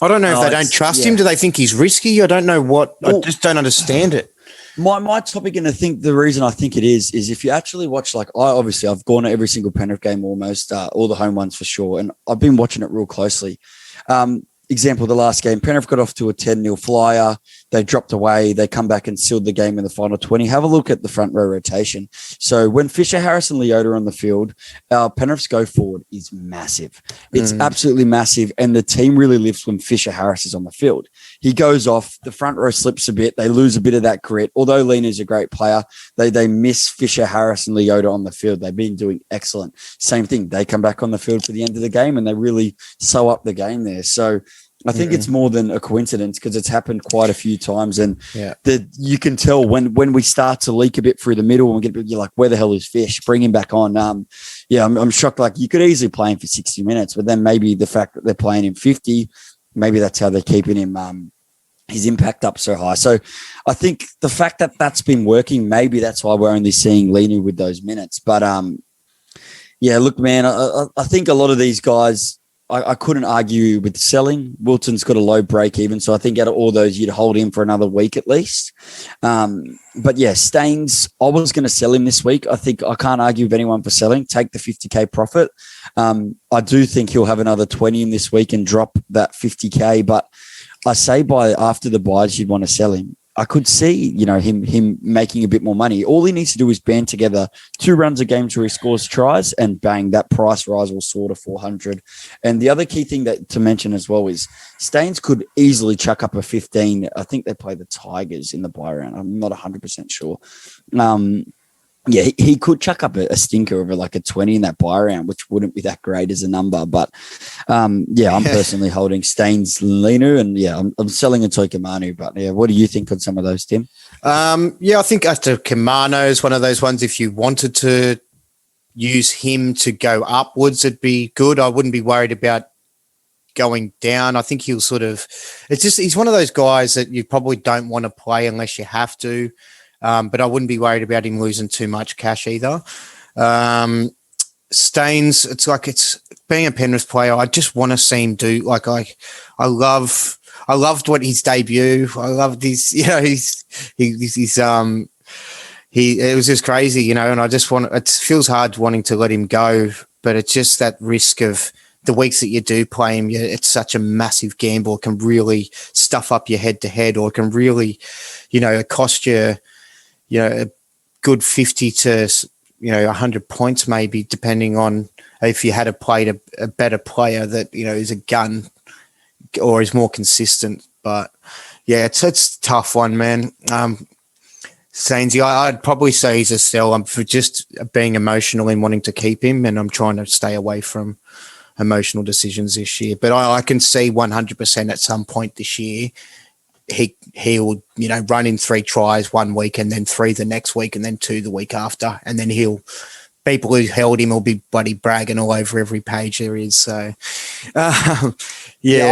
I don't know if they don't trust him. Do they think he's risky? I don't know what. I just don't understand it. My topic, and I think the reason I think it is if you actually watch, like I've gone to every single Penrith game almost, all the home ones for sure, and I've been watching it real closely. Example, the last game, Penrith got off to a 10-0 flyer. They dropped away. They come back and sealed the game in the final 20. Have a look at the front row rotation. So when Fisher, Harris, and Leota are on the field, our Penrith's go forward is massive. It's absolutely massive, and the team really lives when Fisher, Harris is on the field. He goes off, the front row slips a bit. They lose a bit of that grit. Although Lena's a great player, they miss Fisher, Harris, and Leota on the field. They've been doing excellent. Same thing. They come back on the field for the end of the game, and they really sew up the game there. So I think it's more than a coincidence because it's happened quite a few times, and you can tell when we start to leak a bit through the middle and you're like, where the hell is Fish? Bring him back on. I'm shocked. Like you could easily play him for 60 minutes, but then maybe the fact that they're playing him 50, maybe that's how they're keeping him his impact up so high. So I think the fact that that's been working, maybe that's why we're only seeing Linu with those minutes. But look, man, I think a lot of these guys, I couldn't argue with selling. Wilton's got a low break even, so I think out of all those, you'd hold him for another week at least. But Staines, I was going to sell him this week. I think I can't argue with anyone for selling. Take the 50K profit. I do think he'll have another 20 in this week and drop that 50K, but I say by after the buys, you'd want to sell him. I could see, him making a bit more money. All he needs to do is band together 2 runs a game where he scores tries, and bang, that price rise will soar to 400. And the other key thing to mention as well is Staines could easily chuck up a 15. I think they play the Tigers in the buy round. I'm not 100% sure. He could chuck up a stinker of like a 20 in that buy round, which wouldn't be that great as a number. But I'm personally holding Staines, Linu, and I'm selling a Atoikamanu. But what do you think on some of those, Tim? I think Atoikamanu is one of those ones. If you wanted to use him to go upwards, it'd be good. I wouldn't be worried about going down. I think he's one of those guys that you probably don't want to play unless you have to. But I wouldn't be worried about him losing too much cash either. Staines, it's being a Penrith player. I just want to see him do I loved what his debut. I loved his, it was just crazy, and I just it feels hard wanting to let him go, but it's just that risk of the weeks that you do play him. It's such a massive gamble. It can really stuff up your head to head, or it can really, it cost you, a good 50 to 100 points, maybe, depending on if you had played a better player that is a gun or is more consistent. But it's a tough one, man. Stainsy, I'd probably say he's a sell. I'm for just being emotional and wanting to keep him, and I'm trying to stay away from emotional decisions this year. But I can see 100% at some point this year he'll run in 3 tries one week and then 3 the next week and then 2 the week after, and then people who held him will be bloody bragging all over every page there is. So I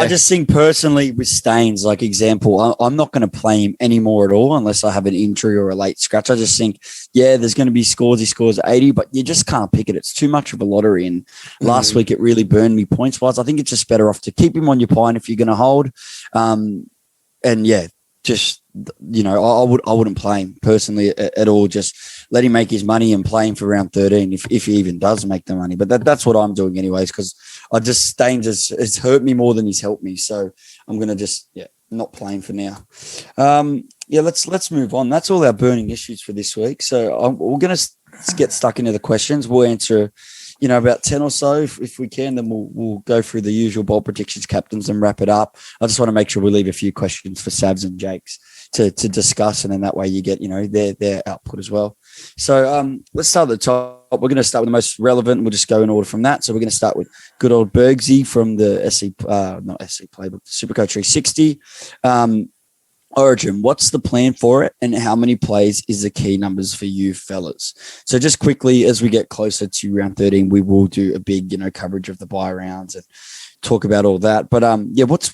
just think personally with Staines, like example, I'm not going to play him anymore at all unless I have an injury or a late scratch. I just think there's going to be scores. He scores 80, but you just can't pick it. It's too much of a lottery, and last week it really burned me points wise. I think it's just better off to keep him on your pine if you're going to hold. And just I wouldn't play him personally at all. Just let him make his money and play him for round 13 if he even does make the money. But that's what I'm doing anyways, because Staines has hurt me more than he's helped me. So I'm gonna just not playing for now. Let's move on. That's all our burning issues for this week. So we're going to get stuck into the questions. We'll answer, about 10 or so if we can. Then we'll go through the usual bold predictions, captains, and wrap it up. I just want to make sure we leave a few questions for Sabs and Jakes to discuss, and then that way you get their output as well. So let's start at the top. We're going to start with the most relevant. We'll just go in order from that. So we're going to start with good old Bergsy from the not SC Playbook, Supercoach 360. Origin, what's the plan for it, and how many plays is the key numbers for you fellas? So just quickly, as we get closer to round 13, we will do a big, coverage of the bye rounds and talk about all that. But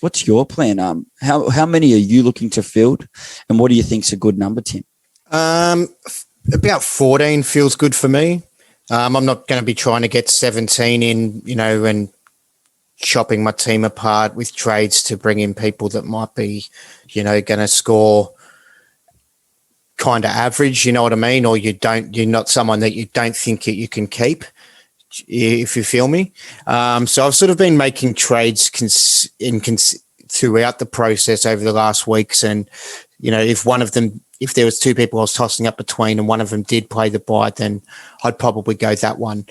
what's your plan? How many are you looking to field, and what do you think's a good number, Tim? About 14 feels good for me. I'm not going to be trying to get 17 in, and chopping my team apart with trades to bring in people that might be, going to score kind of average, you know what I mean? Or you're not someone that you don't think you can keep, if you feel me. So I've sort of been making trades throughout the process over the last weeks. And, if there was two people I was tossing up between and one of them did play the bye, then I'd probably go that one.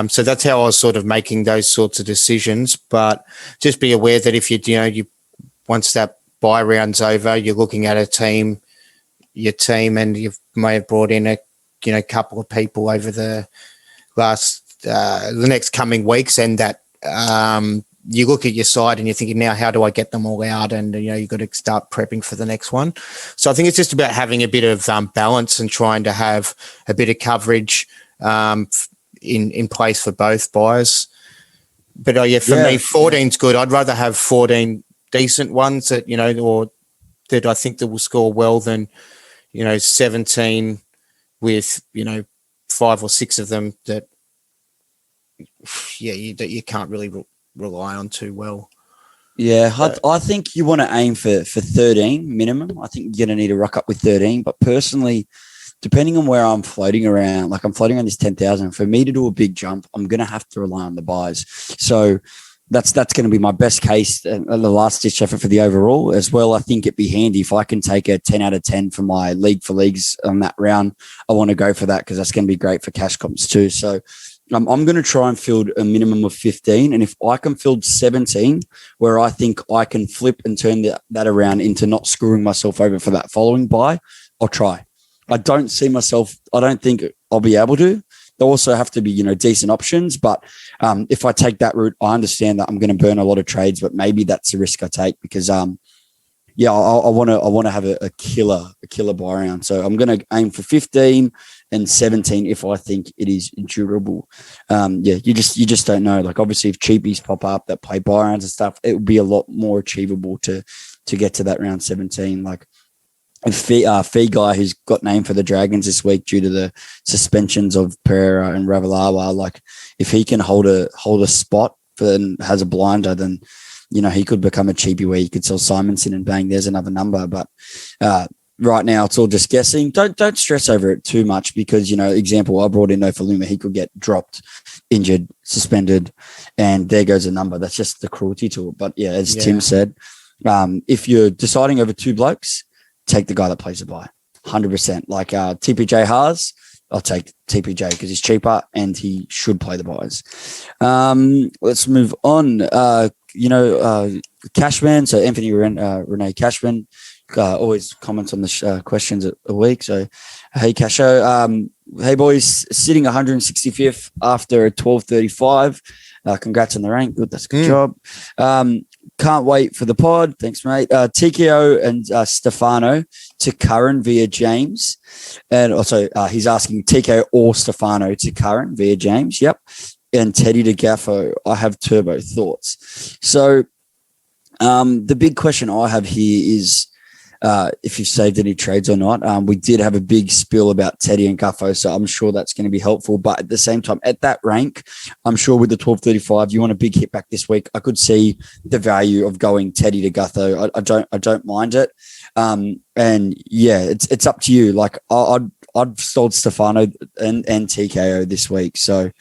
So that's how I was sort of making those sorts of decisions. But just be aware that if you once that bye round's over, you're looking at your team, and you may have brought in a couple of people over the next coming weeks, and that you look at your side and you're thinking, now how do I get them all out? And you've got to start prepping for the next one. So I think it's just about having a bit of balance and trying to have a bit of coverage in place for both buys. But for me, 14's good. I'd rather have 14 decent ones that or that I think that will score well than 17 with 5 or 6 of them that you can't really rely on too well. I think you want to aim for 13 minimum. I think you're going to need to rock up with 13, but personally, depending on where I'm floating around, like I'm floating on this 10,000, for me to do a big jump, I'm going to have to rely on the buys. So that's going to be my best case, the last ditch effort for the overall as well. I think it'd be handy if I can take a 10 out of 10 for my league for leagues on that round. I want to go for that because that's going to be great for cash comps too. So I'm going to try and field a minimum of 15. And if I can field 17, where I think I can flip and turn that around into not screwing myself over for that following buy, I'll try. I don't think I'll be able to. There also have to be, decent options. But if I take that route, I understand that I'm going to burn a lot of trades, but maybe that's the risk I take because, I want to have a killer buy round. So I'm going to aim for 15 and 17 if I think it is durable. You just don't know. Like obviously, if cheapies pop up that play buy rounds and stuff, it would be a lot more achievable to get to that round 17. Like a fee guy who's got named for the Dragons this week due to the suspensions of Pereira and Ravalawa. Like if he can hold a spot and has a blinder, then he could become a cheapie where you could sell Simonson and bang, there's another number. But right now it's all just guessing. Don't stress over it too much because, example, I brought in Nofaluma. He could get dropped, injured, suspended, and there goes a number. That's just the cruelty to it. But as Tim said, if you're deciding over two blokes, take the guy that plays the buy, 100%. Like TPJ Haas, I'll take TPJ because he's cheaper and he should play the buys. Let's move on. Cashman, so Anthony Renee Cashman, always comments on the questions a week. So, hey, Casho. Hey, boys, sitting 165th after a 12:35. Congrats on the rank. Good, that's a good job. Can't wait for the pod. Thanks, mate. TKO and Stefano to Curran via James. And also he's asking TKO or Stefano to Curran via James. Yep. And Teddy to Gaffo. I have turbo thoughts. So the big question I have here is if you've saved any trades or not. We did have a big spill about Teddy and Gaffo, so I'm sure that's going to be helpful. But at the same time, at that rank, I'm sure with the 12:35, you want a big hit back this week. I could see the value of going Teddy to Gutho. I don't mind it. It's up to you. Like I'd sold Stefano and TKO this week. So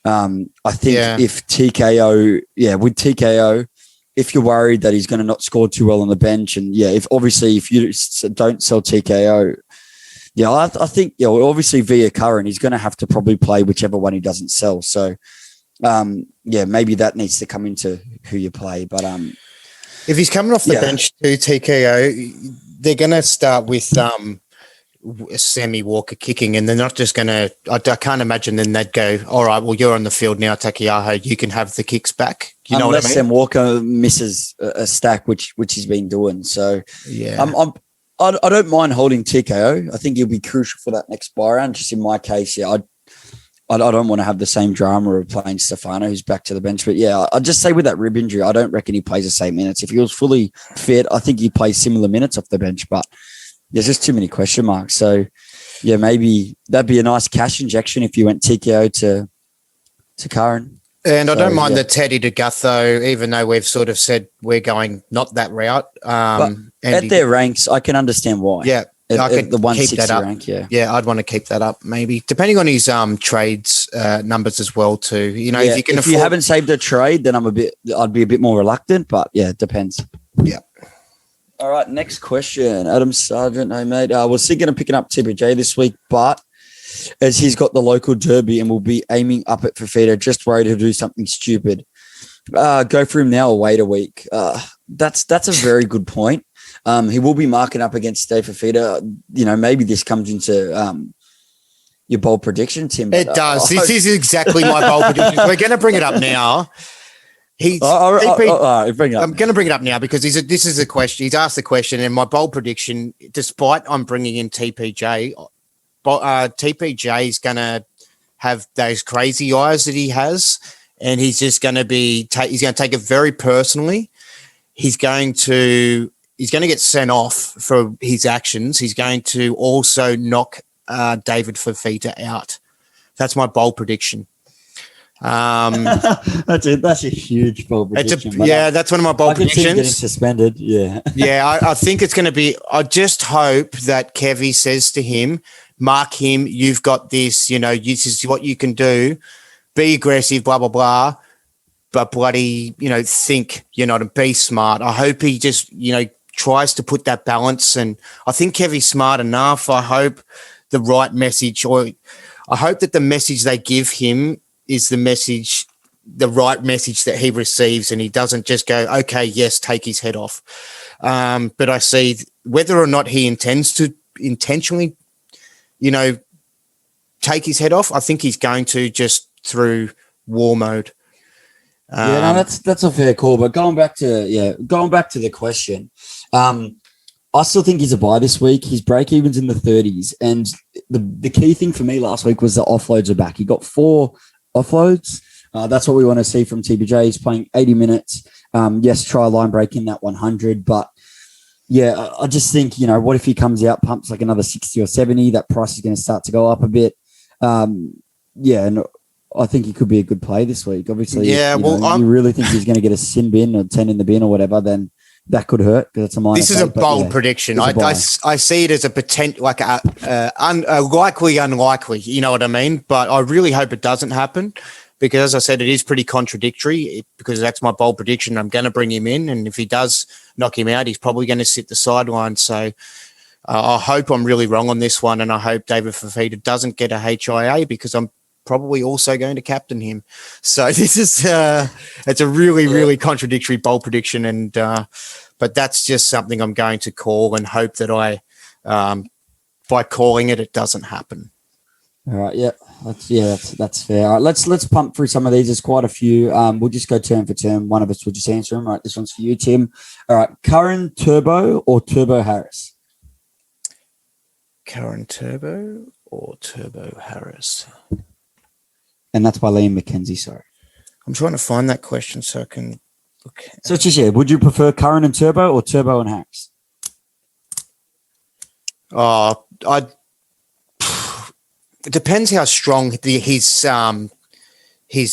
I think if TKO, with TKO, if you're worried that he's going to not score too well on the bench, and if you don't sell TKO, I think obviously via Curran, he's going to have to probably play whichever one he doesn't sell. So maybe that needs to come into who you play. But if he's coming off the bench to TKO, they're going to start with Sammy Walker kicking, and they're not just going to. I can't imagine then they'd go, all right, well, you're on the field now, Takiaho, you can have the kicks back. You know Unless what I mean? Sam Walker misses a stack, which he's been doing. So I don't mind holding TKO. I think he'll be crucial for that next buy round. Just in my case, I don't want to have the same drama of playing Stefano, who's back to the bench. But I'll just say with that rib injury, I don't reckon he plays the same minutes. If he was fully fit, I think he plays similar minutes off the bench. But there's just too many question marks. So maybe that'd be a nice cash injection if you went TKO to Curran. And I don't mind the Teddy to Gutho, even though we've sort of said we're going not that route. But at their ranks, I can understand why. Yeah. At the keep 160 that up. rank, Yeah, I'd want to keep that up maybe, depending on his trades numbers as well too. If you can if you haven't saved a trade, then I'd be a bit more reluctant, but it depends. Yeah. All right, next question. Adam Sargent, hey mate. Was thinking of picking up TPJ this week, but as he's got the local derby and will be aiming up at Fafita, just worried he'll do something stupid. Go for him now or wait a week. That's a very good point. He will be marking up against Dave Fafita. Maybe this comes into your bold prediction, Tim. It does. This is exactly my bold prediction. We're going to bring it up now. Bring it up. I'm going to bring it up now because this is a question. He's asked the question, and my bold prediction, despite I'm bringing in TPJ, TPJ is going to have those crazy eyes that he has, and he's just going to he's going to take it very personally. He's going to get sent off for his actions. He's going to also knock David Fafita out. That's my bold prediction. That's a huge bold prediction. That's one of my bold predictions. Getting suspended. I think it's going to be. I just hope that Kevy says to him, "Mark him. You've got this. This is what you can do. Be aggressive. Blah blah blah." But bloody, think, and be smart. I hope he just, tries to put that balance. And I think Kevy's smart enough. I hope the right message, or I hope that the message they give him is the right message that he receives, and he doesn't just go, okay, yes, take his head off. But I see whether or not he intends to intentionally, take his head off, I think he's going to just through war mode. That's a fair call. But going back to the question, I still think he's a buy this week. His break even's in the 30s, and the key thing for me last week was the offloads are back. He got 4 offloads. That's what we want to see from TPJ. He's playing 80 minutes. Try line break in that 100, but I just think what if he comes out, pumps like another 60 or 70? That price is going to start to go up a bit. And I think he could be a good play this week. Obviously, you really think he's going to get a sin bin or 10 in the bin or whatever, then that could hurt because it's a minor. This is a bold prediction. I see it as a potential, like a likely unlikely. You know what I mean? But I really hope it doesn't happen because, as I said, it is pretty contradictory. Because that's my bold prediction. I'm going to bring him in, and if he does knock him out, he's probably going to sit the sideline. So I hope I'm really wrong on this one, and I hope David Fafita doesn't get a HIA because I'm probably also going to captain him. So this is it's a really contradictory bold prediction, and but that's just something I'm going to call and hope that I by calling it doesn't happen. All right, that's fair. All right, let's pump through some of these. There's quite a few. We'll just go turn for turn. One of us will just answer them. All right, this one's for you, Tim. All right, Curran Turbo or Turbo Harris? Curran Turbo or Turbo Harris? And that's by Liam McKenzie, sorry. I'm trying to find that question so I can look. So it's just, would you prefer Curran and Turbo or Turbo and Harris? It depends how strong his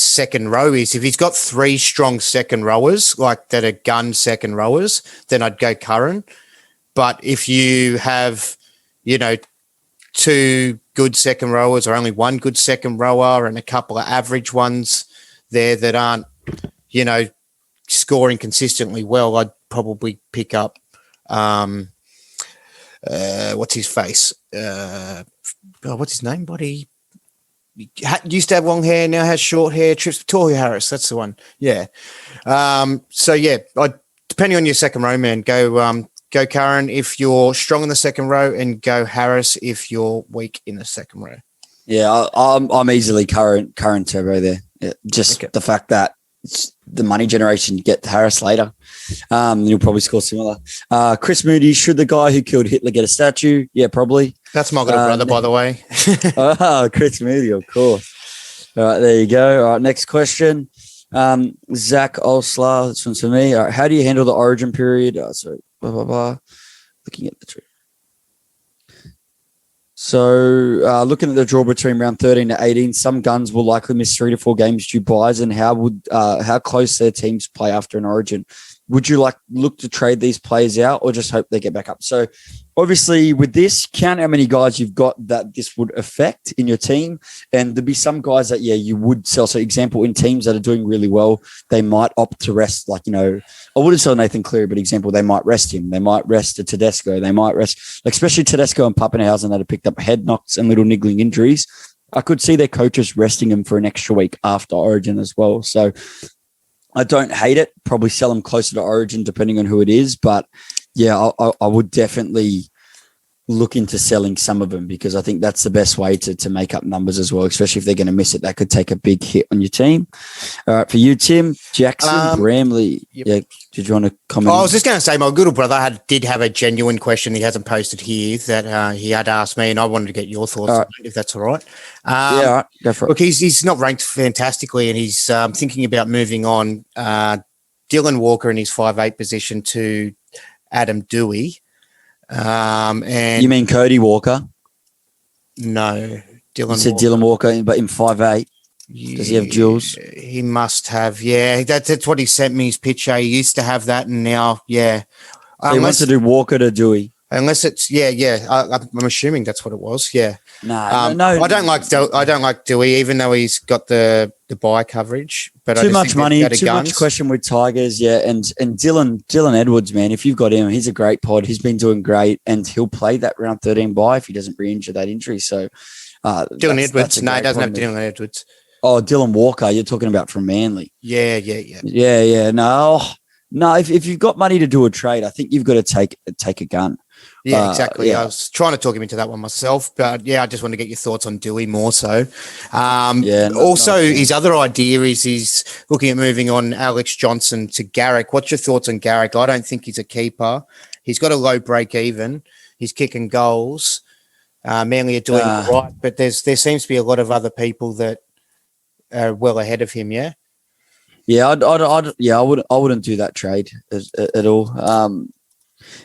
second row is. If he's got 3 strong second rowers, like that are gun second rowers, then I'd go Curran. But if you have, 2 good second rowers or only 1 good second rower and a couple of average ones there that aren't, scoring consistently well, I'd probably pick up what's his face? What's his name? Buddy used to have long hair, now has short hair. Tory Harris, that's the one. Yeah. So yeah, depending on your second row, man, go Curran if you're strong in the second row, and go Harris if you're weak in the second row. Yeah, I'm easily Curran Turbo there. Yeah, just the fact that it's the money generation, get Harris later. You'll probably score similar. Chris Moody, should the guy who killed Hitler get a statue? Yeah, probably. That's my little brother, by the way. Chris Moody, of course. All right, there you go. All right, next question. Zach Olslar, this one's for me. All right, how do you handle the origin period? Looking at the tree. So, looking at the draw between round 13 to 18, some guns will likely miss 3 to 4 games due buys, and how close their teams play after an origin. Would you look to trade these players out, or just hope they get back up? So, obviously, with this, count how many guys you've got that this would affect in your team, and there'd be some guys that you would sell. So, example, in teams that are doing really well, they might opt to rest. I wouldn't sell Nathan Cleary, but example, they might rest him. They might rest a Tedesco. They might rest, especially Tedesco and Pappenhausen that have picked up head knocks and little niggling injuries. I could see their coaches resting him for an extra week after Origin as well. So I don't hate it. Probably sell them closer to Origin depending on who it is. But yeah, I would definitely look into selling some of them, because I think that's the best way to make up numbers as well, especially if they're going to miss it. That could take a big hit on your team. All right, for you, Tim, Jackson, Bramley. Yep. Yeah, did you want to comment? I was just going to say, my little brother did have a genuine question he hasn't posted here that he had asked me, and I wanted to get your thoughts on it, if that's all right. Yeah, all right, go for it. Look, he's not ranked fantastically, and he's thinking about moving on Dylan Walker in his 5'8" position to Adam Dewey. And you mean Cody Walker? No, Dylan. You said Dylan Walker, but in 5'8". Does he have duels? He must have. Yeah, that's what he sent me his picture. He used to have that, and now, yeah. So he wants to do Walker to Dewey. Unless it's I'm assuming that's what it was. Yeah. No. I don't like Dewey, even though he's got the buy coverage. But too much money, too much question with Tigers. Yeah, and Dylan Edwards, man, if you've got him, he's a great pod. He's been doing great, and he'll play that round 13 buy if he doesn't re-injure that injury. So Dylan Edwards, no, he doesn't have Dylan Edwards. Oh, Dylan Walker, you're talking about from Manly. Yeah. No. If you've got money to do a trade, I think you've got to take a gun. Yeah, exactly. I was trying to talk him into that one myself, but yeah, I just want to get your thoughts on Dewey more so. His other idea is he's looking at moving on Alex Johnson to Garrick. What's your thoughts on Garrick? I don't think he's a keeper. He's got a low break even. He's kicking goals. Manly are doing right, but there seems to be a lot of other people that are well ahead of him. Yeah. Yeah, I wouldn't do that trade at all.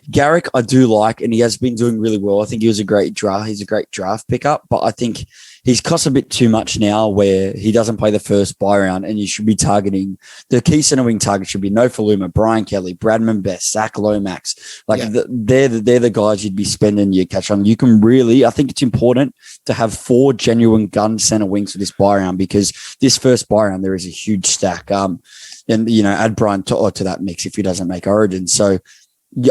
Garrick, I do like, and he has been doing really well. I think he was a great draft. He's a great draft pickup, but I think he's cost a bit too much now where he doesn't play the first buy round, and you should be targeting the key center wing target should be Nofaluma, Brian Kelly, Bradman Best, Zach Lomax. They're the guys you'd be spending your cash on. You can really, I think it's important to have 4 genuine gun center wings for this buy round, because this first buy round, there is a huge stack. And, add Brian to that mix if he doesn't make Origin. So,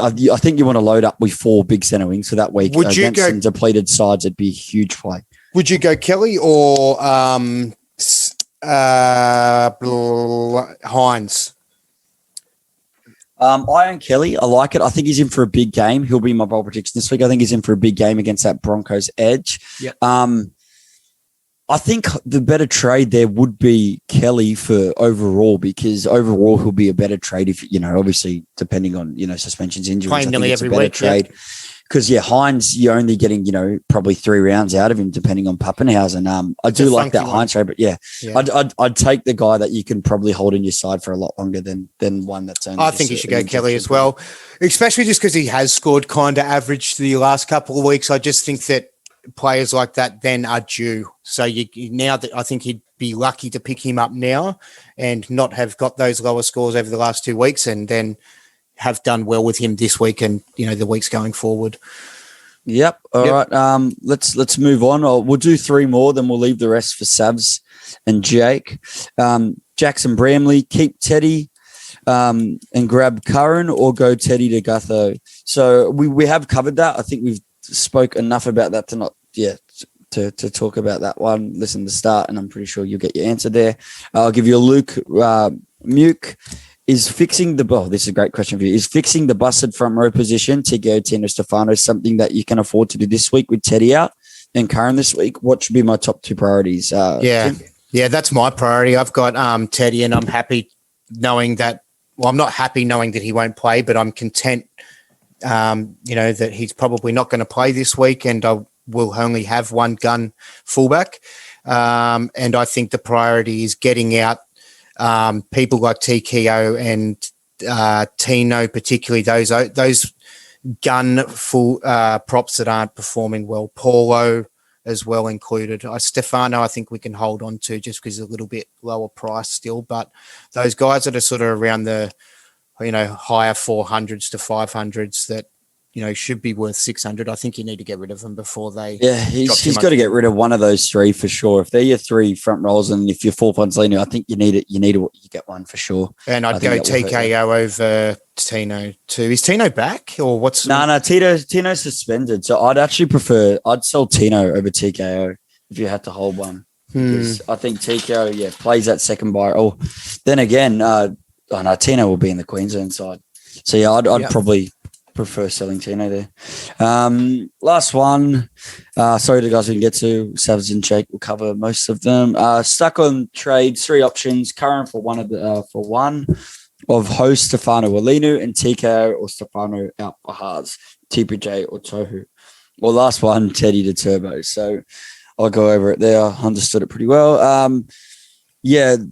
I think you want to load up with 4 big center wings for that week. Against some depleted sides, it'd be a huge play. Would you go Kelly or Hines? I own Kelly. I like it. I think he's in for a big game. He'll be my bold prediction this week. I think he's in for a big game against that Broncos edge. Yep. I think the better trade there would be Kelly for overall, because overall he'll be a better trade if, obviously depending on, suspensions, injuries. Playing nearly every week. Trade. Because, Hines, you're only getting, probably 3 rounds out of him depending on Pappenhausen. I do like that Hines trade, but I'd take the guy that you can probably hold in your side for a lot longer than one that's only. I think you should go Kelly as well, especially just because he has scored kind of average the last couple of weeks. I just think that players like that then are due. So now that I think he'd be lucky to pick him up now and not have got those lower scores over the last 2 weeks, and then have done well with him this week and the weeks going forward. Yep. All right. Let's move on. We'll do 3 more, then we'll leave the rest for Savs and Jake. Jackson Bramley, keep Teddy. and grab Curran or go Teddy to Gutho. So we have covered that. I think we've spoke enough about that to not to talk about that one. Listen to the start, and I'm pretty sure you'll get your answer there. I'll give you a Luke Muke. Is fixing the this is a great question for you. Is fixing the busted front row position, Tiggo, Tino, Stefano, something that you can afford to do this week with Teddy out and Curran this week? What should be my top two priorities? Tim? Yeah, that's my priority. I've got Teddy, and I'm happy knowing that. Well, I'm not happy knowing that he won't play, but I'm content, that he's probably not going to play this week, and I will only have one gun fullback. And I think the priority is getting out people like TKO and Tino, particularly those gun full props that aren't performing well. Paulo as well included. Stefano, I think we can hold on to just because he's a little bit lower price still. But those guys that are sort of around the higher 400s to 500s that should be worth 600. I think you need to get rid of them before they. Yeah, he's got to get rid of one of those three for sure. If they're your three front rows, and if you're fourth one's leaning, I think you need it. You get one for sure. And I'd go TKO over Tino too. Is Tino back or what's? No. Tino's suspended, so I'd sell Tino over TKO if you had to hold one. Because I think TKO, plays that second buy. Oh, then again, Tino will be in the Queensland side. So I'd probably prefer selling Tino there. Last one. Sorry to guys we can get to. Savage and Jake will cover most of them. Stuck on trades, 3 options. Current for one of host Stefano Walinu and TKO or Stefano out for Haas, TPJ or Tohu. Well, last one, Teddy to Turbo. So I'll go over it there. I understood it pretty well.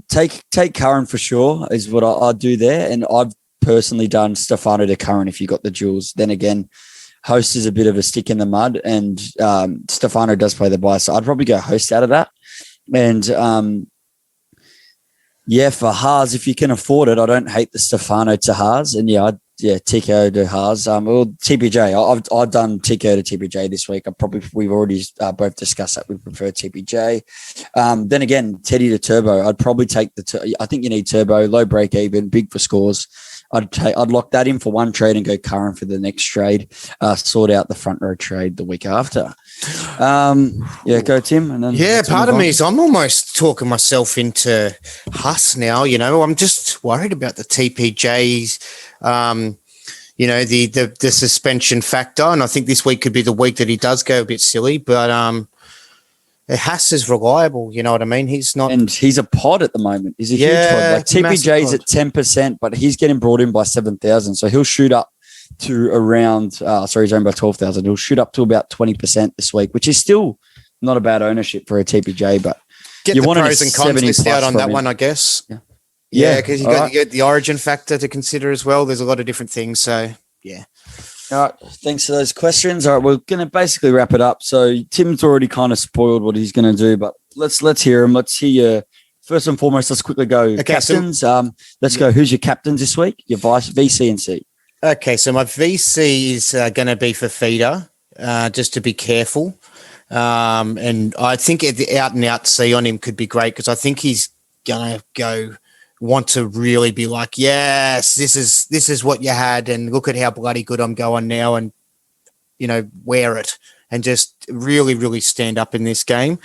Take Curran for sure is what I'd do there. And I've personally done Stefano to Curran if you got the duels. Then again, host is a bit of a stick in the mud, and Stefano does play the buy, so I'd probably go host out of that. And for Haas, if you can afford it, I don't hate the Stefano to Haas, and TKO to Haas. TPJ. I've done TKO to TPJ this week. We've already both discussed that we prefer TPJ. Then again, Teddy to Turbo. I'd probably take I think you need Turbo, low break even, big for scores. I'd lock that in for one trade and go Curran for the next trade. Sort out the front row trade the week after. Go Tim. And then part of me is I'm almost talking myself into Huss now. I'm just worried about the TPJs. The suspension factor, and I think this week could be the week that he does go a bit silly. But Haas is reliable, you know what I mean? He's not, and he's a pod at the moment. He's a huge pod. Like TPJ's at 10%, but he's getting brought in by 7,000, so he'll shoot up to around. He's owned by 12,000. He'll shoot up to about 20% this week, which is still not a bad ownership for a TPJ. But get the pros and cons list out on that one, I guess. Yeah, because you get the origin factor to consider as well. There's a lot of different things. So yeah. All right, thanks for those questions. All right, we're going to basically wrap it up. So Tim's already kind of spoiled what he's going to do, but let's hear him. Let's hear you. First and foremost, let's quickly go captains. Let's go. Who's your captains this week? Your vice, VC and C. Okay, so my VC is going to be for Feeder, just to be careful. And I think the out and out C on him could be great because I think he's going to want to really be like, yes, this is what you had, and look at how bloody good I'm going now, and wear it and just really, really stand up in this game.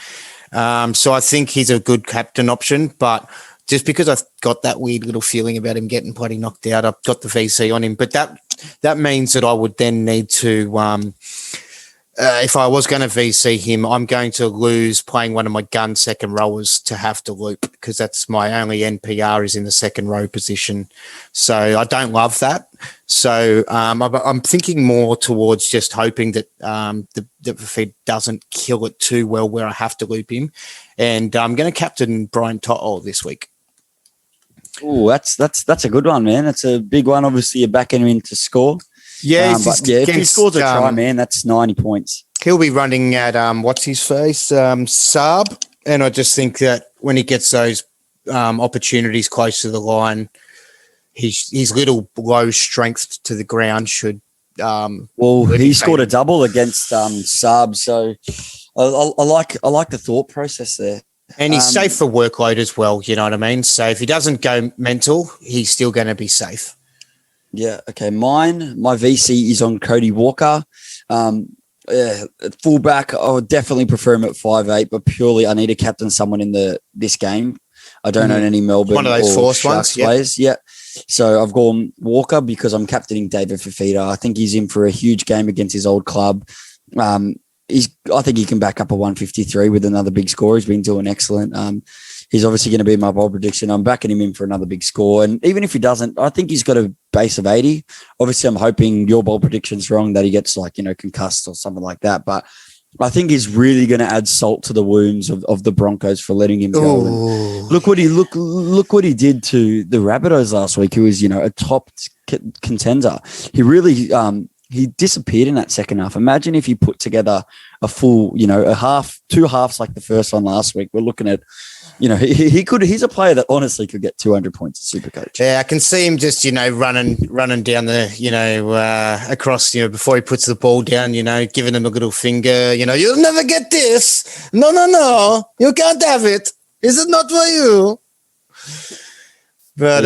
So I think he's a good captain option, but just because I've got that weird little feeling about him getting bloody knocked out, I've got the VC on him. But that means that I would then need to if I was going to VC him, I'm going to lose playing one of my gun second rowers to have to loop because that's my only NPR is in the second row position. So I don't love that. So I'm thinking more towards just hoping that the feed doesn't kill it too well where I have to loop him. And I'm going to captain Brian To'o this week. Oh, that's a good one, man. That's a big one. Obviously, you're backing him in to score. Yeah, if he scores a try, man, that's 90 points. He'll be running at what's his face, Saab, and I just think that when he gets those opportunities close to the line, his little low strength to the ground should. He scored a double against Saab, so I like the thought process there. And he's safe for workload as well, you know what I mean? So if he doesn't go mental, he's still going to be safe. Yeah, okay. My VC is on Cody Walker. Fullback, I would definitely prefer him at 5'8", but purely I need to captain someone in this game. I don't own any Melbourne One of those or forced Sharks ones, players. Yeah. So I've gone Walker because I'm captaining David Fifita. I think he's in for a huge game against his old club. I think he can back up a 153 with another big score. He's been doing excellent. He's obviously going to be my bold prediction. I'm backing him in for another big score. And even if he doesn't, I think he's got a base of 80. Obviously, I'm hoping your bold prediction's wrong, that he gets concussed or something like that. But I think he's really going to add salt to the wounds of the Broncos for letting him go. And look what he did to the Rabbitohs last week, who was, a top contender. He really he disappeared in that second half. Imagine if he put together a full, two halves like the first one last week. We're looking at, he could. He's a player that honestly could get 200 points at Supercoach. Yeah, I can see him just, running down the, across, before he puts the ball down, giving him a little finger, you'll never get this. No, you can't have it. Is it not for you? But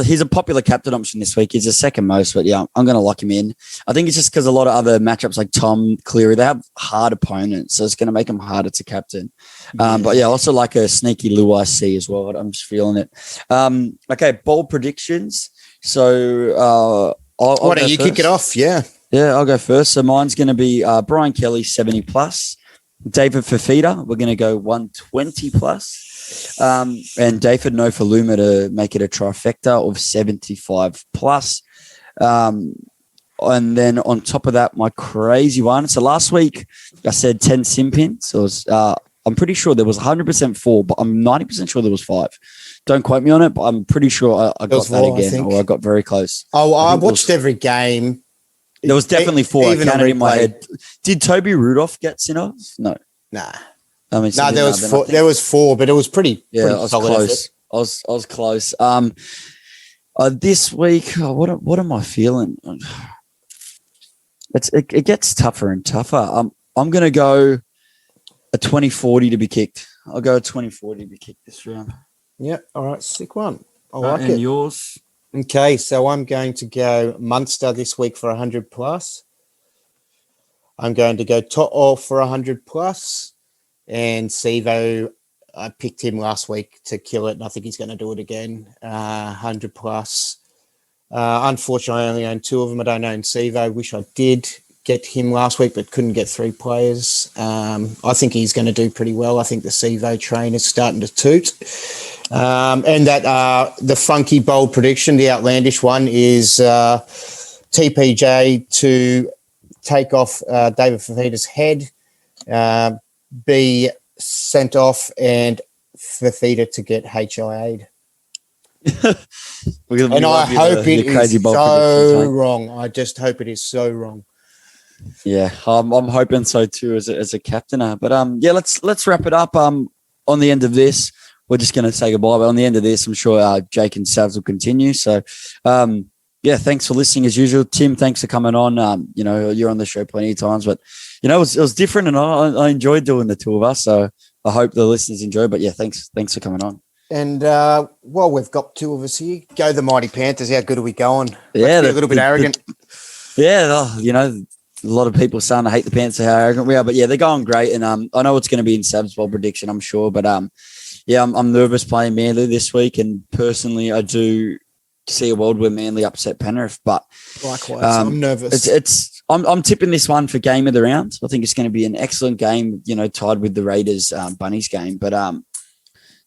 he's a popular captain option this week. He's the second most, but yeah, I'm going to lock him in. I think it's just because a lot of other matchups like Tom, Cleary, they have hard opponents, so it's going to make them harder to captain. But yeah, also like a sneaky Lou IC as well. I'm just feeling it. Okay, bold predictions. So why don't you kick it off? Yeah, I'll go first. So mine's going to be Brian Kelly 70 plus, David Fifita. We're going to go 120 plus. And David Nofaluma to make it a trifecta of 75 plus. And then on top of that, my crazy one. So last week I said 10 sim pins. So I'm pretty sure there was 100% 4, but I'm 90% sure there was 5. Don't quote me on it, but I'm pretty sure I got that again, or I got very close. Oh, I watched every game. There was definitely 4. I counted in my head. Did Toby Rudolph get sent-offs? No. Nah. I mean, there was 4. There was 4, but it was pretty. Yeah, pretty I was solid close. I was close. This week, what am I feeling? It gets tougher and tougher. I'm going to go a 20-40 to be kicked. I'll go a 20-40 to be kicked this round. Yeah. All right. Sick one. I like it. And yours? Okay, so I'm going to go Munster this week for 100 plus. I'm going to go To'o for 100 plus. And Sivo, I picked him last week to kill it, and I think he's going to do it again, 100 plus. Unfortunately, I only own 2 of them. I don't own Sivo. Wish I did get him last week, but couldn't get 3 players. I think he's going to do pretty well. I think the Sivo train is starting to toot. And that the funky bold prediction, the outlandish one, is TPJ to take off David Fifita's head, be sent off, and Fifita to get HIA'd. And I hope it is so wrong. I just hope it is so wrong. Yeah, I'm hoping so too as a captainer. But yeah, let's wrap it up. On the end of this, we're just going to say goodbye. But on the end of this, I'm sure Jake and Savs will continue. So yeah, thanks for listening as usual. Tim, thanks for coming on. You're on the show plenty of times, but it was different, and I enjoyed doing the 2 of us. So I hope the listeners enjoy. But yeah, thanks for coming on. And while we've got 2 of us here, go the Mighty Panthers. How good are we going? Yeah, a little bit arrogant. A lot of people starting to hate the Panthers, how arrogant we are. But yeah, they're going great, and I know it's going to be in Sav's bold prediction, I'm sure. But yeah, I'm nervous playing Manly this week, and personally, I do see a world where Manly upset Penrith. But likewise, I'm nervous. I'm tipping this one for game of the round. I think it's going to be an excellent game, tied with the Raiders Bunnies game. But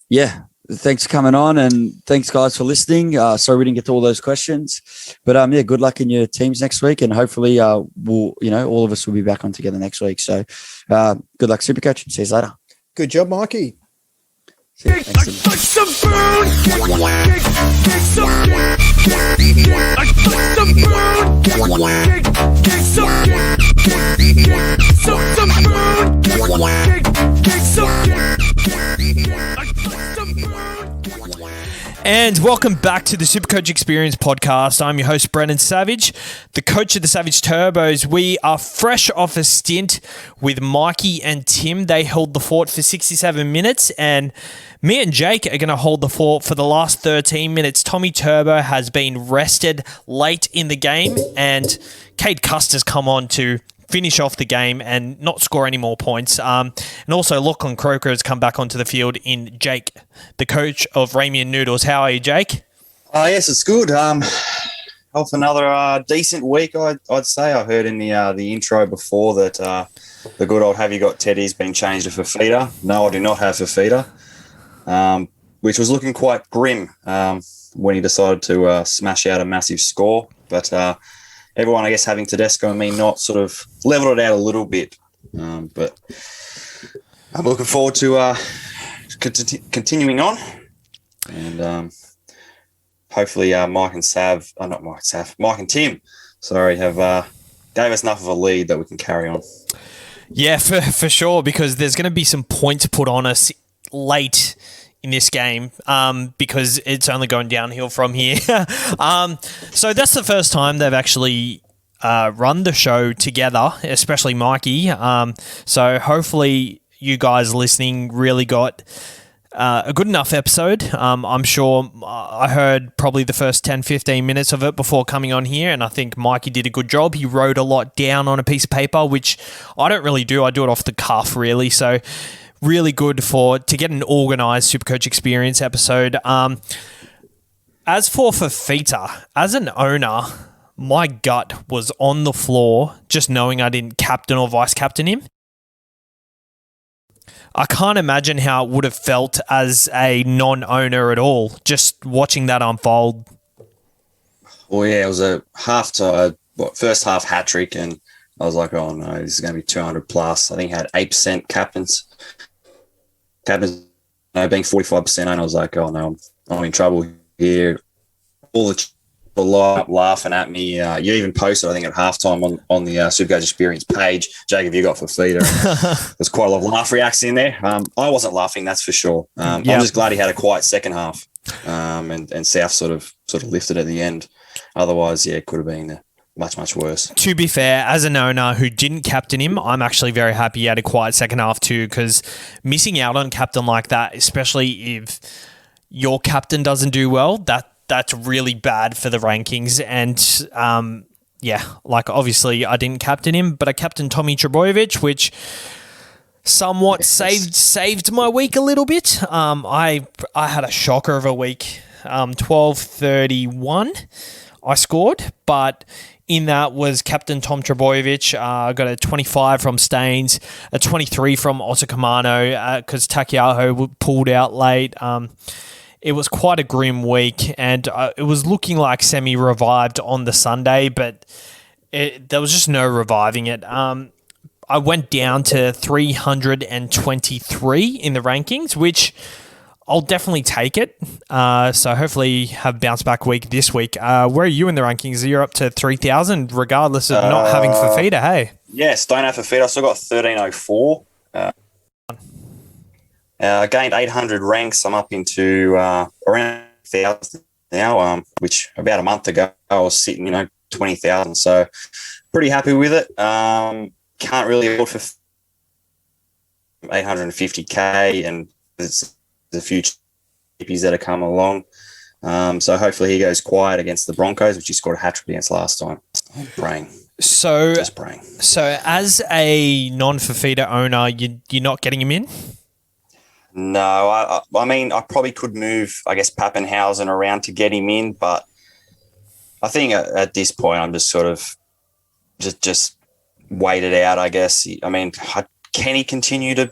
yeah, thanks for coming on, and thanks guys for listening. Sorry we didn't get to all those questions, but yeah, good luck in your teams next week, and hopefully we'll all of us will be back on together next week. So good luck, Supercoach, and see you later. Good job, Mikey. Kick some food. Kick some food. And welcome back to the Supercoach Experience podcast. I'm your host, Brennan Savage, the coach of the Savage Turbos. We are fresh off a stint with Mikey and Tim. They held the fort for 67 minutes, and me and Jake are going to hold the fort for the last 13 minutes. Tommy Turbo has been rested late in the game, and Cade Custer's come on to finish off the game and not score any more points. And also Lachlan Croker has come back onto the field in Jake, the coach of Ramian Noodles. How are you, Jake? Yes, it's good. Off another decent week, I'd say. I heard in the intro before that the good old "Have you got Teddy's" been changed to Fafita. No, I do not have Fafita, which was looking quite grim when he decided to smash out a massive score. But everyone, I guess, having Tedesco and me not sort of leveled it out a little bit. But I'm looking forward to continuing on. And hopefully Mike and Tim, have gave us enough of a lead that we can carry on. Yeah, for sure, because there's going to be some points put on us late in this game because it's only going downhill from here. So that's the first time they've actually run the show together, especially Mikey. So hopefully you guys listening really got a good enough episode. I'm sure I heard probably the first 10, 15 minutes of it before coming on here, and I think Mikey did a good job. He wrote a lot down on a piece of paper, which I don't really do. I do it off the cuff, really. So really good to get an organised Supercoach Experience episode. As for Fafita, as an owner, my gut was on the floor just knowing I didn't captain or vice captain him. I can't imagine how it would have felt as a non-owner at all, just watching that unfold. Well, yeah, it was a first half hat trick, and I was like, oh no, this is going to be 200 plus. I think he had 8% captains being 45%, and I was like, oh no, I'm in trouble here. All the laughing at me. You even posted, I think, at halftime on the Supercoach Experience page, Jake, have you got Fafita? There's quite a lot of laugh reacts in there. I wasn't laughing, that's for sure. I'm just glad he had a quiet second half, and South sort of lifted at the end. Otherwise, yeah, it could have been much worse. To be fair, as an owner who didn't captain him, I'm actually very happy he had a quiet second half too, because missing out on captain like that, especially if your captain doesn't do well, that's really bad for the rankings. And obviously I didn't captain him, but I captained Tommy Trbojevic, which somewhat saved my week a little bit. I had a shocker of a week. 12.31 I scored, but in that was Captain Tom Trbojevic. I got a 25 from Staines, a 23 from Otokamano because Takiaho pulled out late. It was quite a grim week, and it was looking like Semi revived on the Sunday, but there was just no reviving it. I went down to 323 in the rankings, which I'll definitely take it. So hopefully have bounce back week this week. Where are you in the rankings? You're up to 3,000 regardless of not having Fafita, hey? Yes, don't have Fafita. I still got 1304. Gained 800 ranks. I'm up into around 1,000 now, which about a month ago I was sitting, 20,000. So pretty happy with it. Can't really afford for 850K, and there's a few chippies that have come along. So hopefully he goes quiet against the Broncos, which he scored a hat-trick against last time. Praying. So Just as a non-Fafita owner, you're not getting him in? No, I mean, I probably could move, I guess, Pappenhausen around to get him in, but I think at this point I'm just sort of just wait it out, I guess. I mean, can he continue to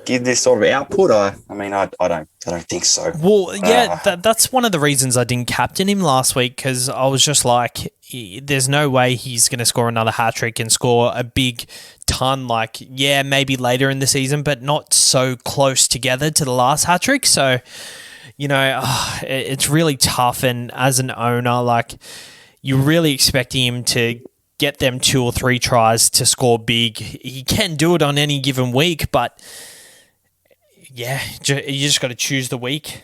give this sort of output? I don't think so. Well, yeah, that's one of the reasons I didn't captain him last week, because I was just like, there's no way he's going to score another hat-trick and score a big ton, maybe later in the season, but not so close together to the last hat-trick. So, it's really tough. And as an owner, you're really expecting him to get them 2 or 3 tries to score big. He can do it on any given week, but yeah, you just got to choose the week.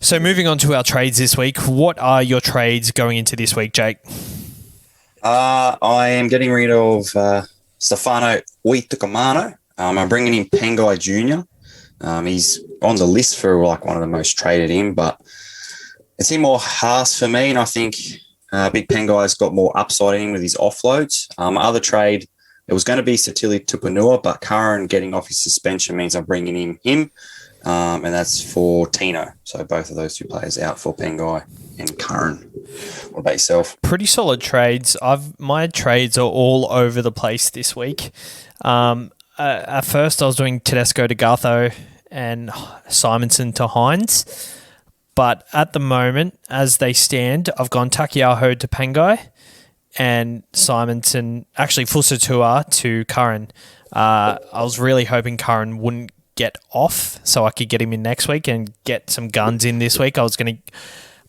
So moving on to our trades this week, what are your trades going into this week, Jake? I am getting rid of Stefano Uiticomano. I'm bringing in Pengai Jr. He's on the list for like one of the most traded in, but it's him or Haas for me, and I think Big Pengai's got more upside in him with his offloads. Other trade, it was going to be Satili Tupanua, but Curran getting off his suspension means I'm bringing in him, and that's for Tino. So both of those two players out for Pengai and Curran. What about yourself? Pretty solid trades. My trades are all over the place this week. At first, I was doing Tedesco to Gutho and Simonson to Hines. But at the moment, as they stand, I've gone Takiaho to Pengai and Simonson, actually Fusatua to Curran. I was really hoping Curran wouldn't get off so I could get him in next week and get some guns in this week. I was going to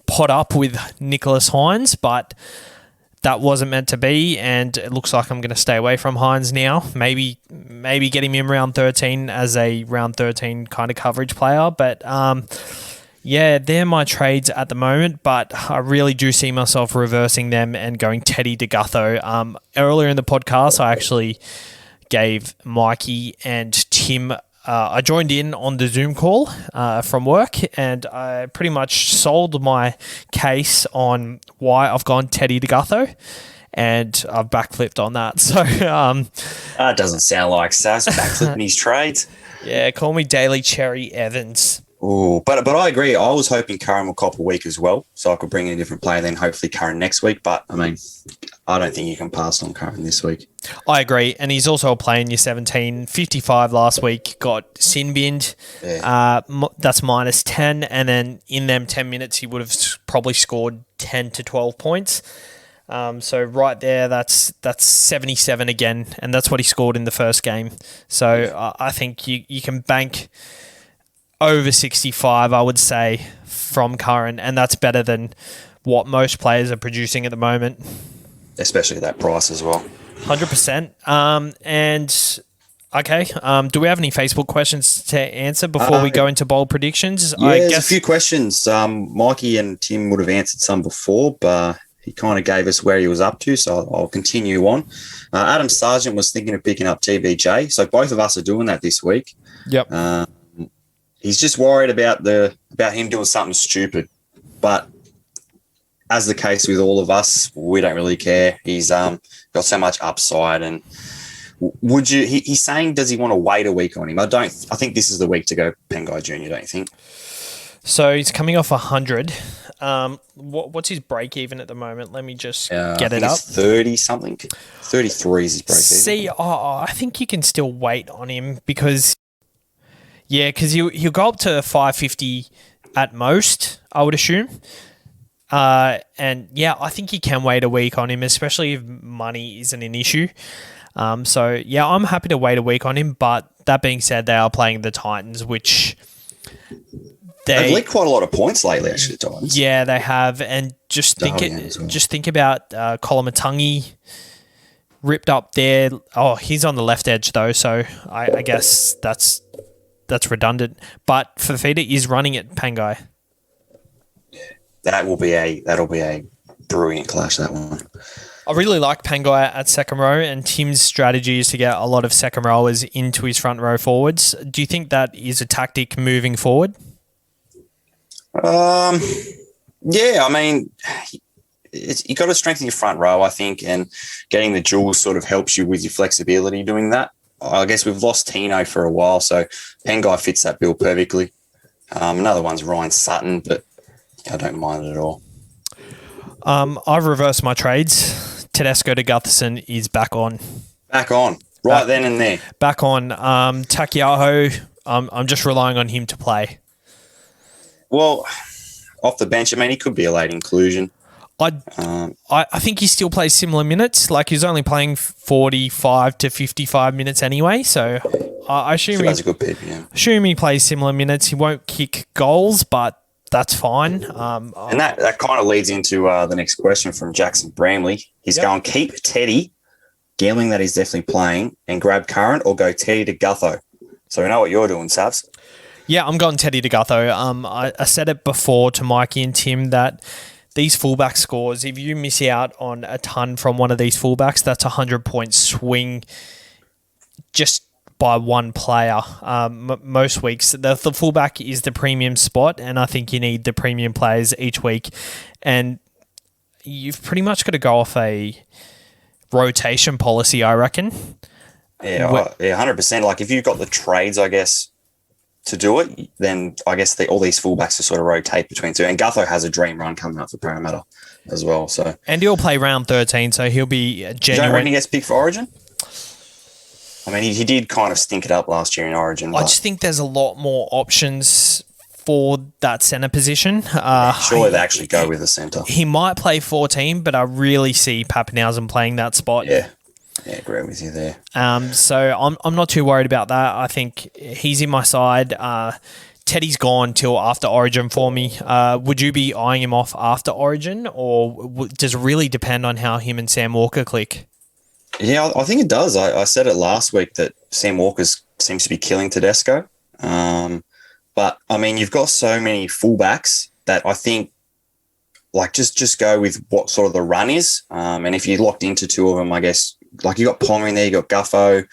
pot up with Nicholas Hines, but that wasn't meant to be, and it looks like I'm going to stay away from Hines now. Maybe get him in round 13 as a round 13 kind of coverage player, but yeah, they're my trades at the moment, but I really do see myself reversing them and going Teddy to Gutho. Earlier in the podcast, I actually gave Mikey and Tim I joined in on the Zoom call from work, and I pretty much sold my case on why I've gone Teddy to Gutho, and I've backflipped on that. So That doesn't sound like Saz backflipping his trades. yeah, call me Daily Cherry Evans. Oh, but I agree. I was hoping Curran will cop a week as well, so I could bring in a different player, then hopefully Curran next week. But I mean, I don't think you can pass on Curran this week. I agree, and he's also playing year 17, 55 last week, got sin binned. Yeah. That's minus 10, and then in them 10 minutes, he would have probably scored 10 to 12 points. So right there, that's 77 again, and that's what he scored in the first game. So I think you can bank over 65, I would say, from Curran, and that's better than what most players are producing at the moment. Especially at that price as well. 100%. And okay, do we have any Facebook questions to answer before we go into bold predictions? Yeah, there's a few questions. Mikey and Tim would have answered some before, but he kind of gave us where he was up to, so I'll continue on. Adam Sargent was thinking of picking up TVJ, so both of us are doing that this week. Yep. He's just worried about him doing something stupid, but as the case with all of us, we don't really care. He's got so much upside, and would you? He's saying, does he want to wait a week on him? I don't. I think this is the week to go Pengai Jr. Don't you think? So he's coming off 100. What's his break even at the moment? Let me just get it up. 30 something. 33 is his break even. See, I think you can still wait on him because he'll go up to 550 at most, I would assume. And yeah, I think you can wait a week on him, especially if money isn't an issue. So yeah, I'm happy to wait a week on him. But that being said, they are playing the Titans, which they've leaked quite a lot of points lately. Actually, the Titans. Yeah, they have. And just think about Kolomatangi ripped up there. Oh, he's on the left edge though, so I guess that's redundant. But Fafita is running at Pengai. That'll be a brilliant clash, that one. I really like Pengai at second row, and Tim's strategy is to get a lot of second rowers into his front row forwards. Do you think that is a tactic moving forward? Yeah, I mean, you got to strengthen your front row, I think, and getting the duels sort of helps you with your flexibility doing that. I guess we've lost Tino for a while, so Pengai fits that bill perfectly. Another one's Ryan Sutton, but I don't mind it at all. I've reversed my trades. Tedesco to Gutherson is back on. Then and there. Back on. Takiaho, I'm just relying on him to play. Well, off the bench, I mean, he could be a late inclusion. I think he still plays similar minutes. Like, he's only playing 45 to 55 minutes anyway, so I assume that's a good pick, yeah. Assume he plays similar minutes. He won't kick goals, but that's fine. And that kind of leads into the next question from Jackson Bramley. He's going, keep Teddy, gambling that he's definitely playing, and grab Curran, or go Teddy to Gutho. So we know what you're doing, Savs. Yeah, I'm going Teddy DeGutho. I said it before to Mikey and Tim that these fullback scores, if you miss out on a ton from one of these fullbacks, that's a 100-point swing just by one player. Most weeks, the fullback is the premium spot, and I think you need the premium players each week. And you've pretty much got to go off a rotation policy, I reckon. Yeah, 100%. Like if you've got the trades, I guess, to do it, then I guess all these fullbacks will sort of rotate between two. And Gutho has a dream run coming up for Parramatta as well. So, and he'll play round 13, so he'll be do you genuine. reckon he gets picked for Origin? I mean, he did kind of stink it up last year in Origin. I just think there's a lot more options for that centre position. Surely they actually go with the centre. He might play 14, but I really see Pappenhausen playing that spot. Yeah, agree with you there. So I'm not too worried about that. I think he's in my side. Teddy's gone till after Origin for me. Would you be eyeing him off after Origin, or does it really depend on how him and Sam Walker click? Yeah, I think it does. I said it last week that Sam Walker seems to be killing Tedesco. But, I mean, you've got so many fullbacks that I think, like, just go with what sort of the run is. And if you locked into two of them, I guess, like you got Ponga in there, you got Guffo,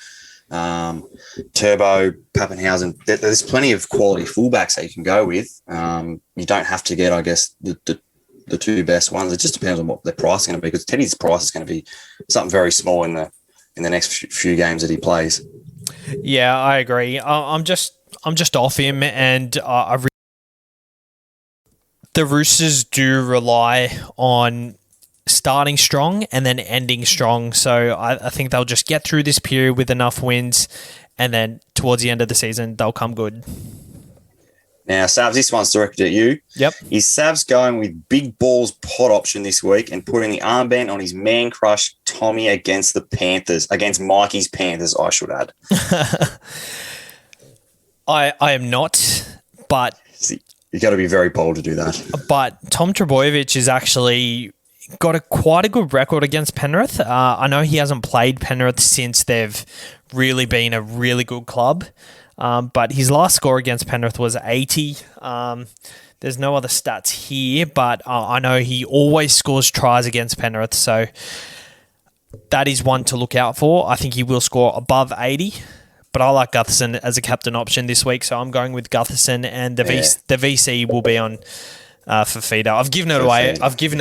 Turbo, Pappenhausen. There's plenty of quality fullbacks that you can go with. You don't have to get, I guess, the two best ones. It just depends on what their price is going to be, because Teddy's price is going to be something very small in the next few games that he plays. Yeah, I agree. I'm just off him, and the Roosters do rely on starting strong and then ending strong. So I think they'll just get through this period with enough wins, and then towards the end of the season, they'll come good. Now, Savs, this one's directed at you. Yep. Is Savs going with big balls pot option this week and putting the armband on his man crush Tommy against the Panthers, against Mikey's Panthers, I should add? I am not, but... See, you got to be very bold to do that. But Tom Trbojevic has actually got quite a good record against Penrith. I know he hasn't played Penrith since they've really been a really good club. But his last score against Penrith was 80. There's no other stats here, but I know he always scores tries against Penrith, so that is one to look out for. I think he will score above 80, but I like Gutherson as a captain option this week, so I'm going with Gutherson, and the VC will be on for feeder. I've given it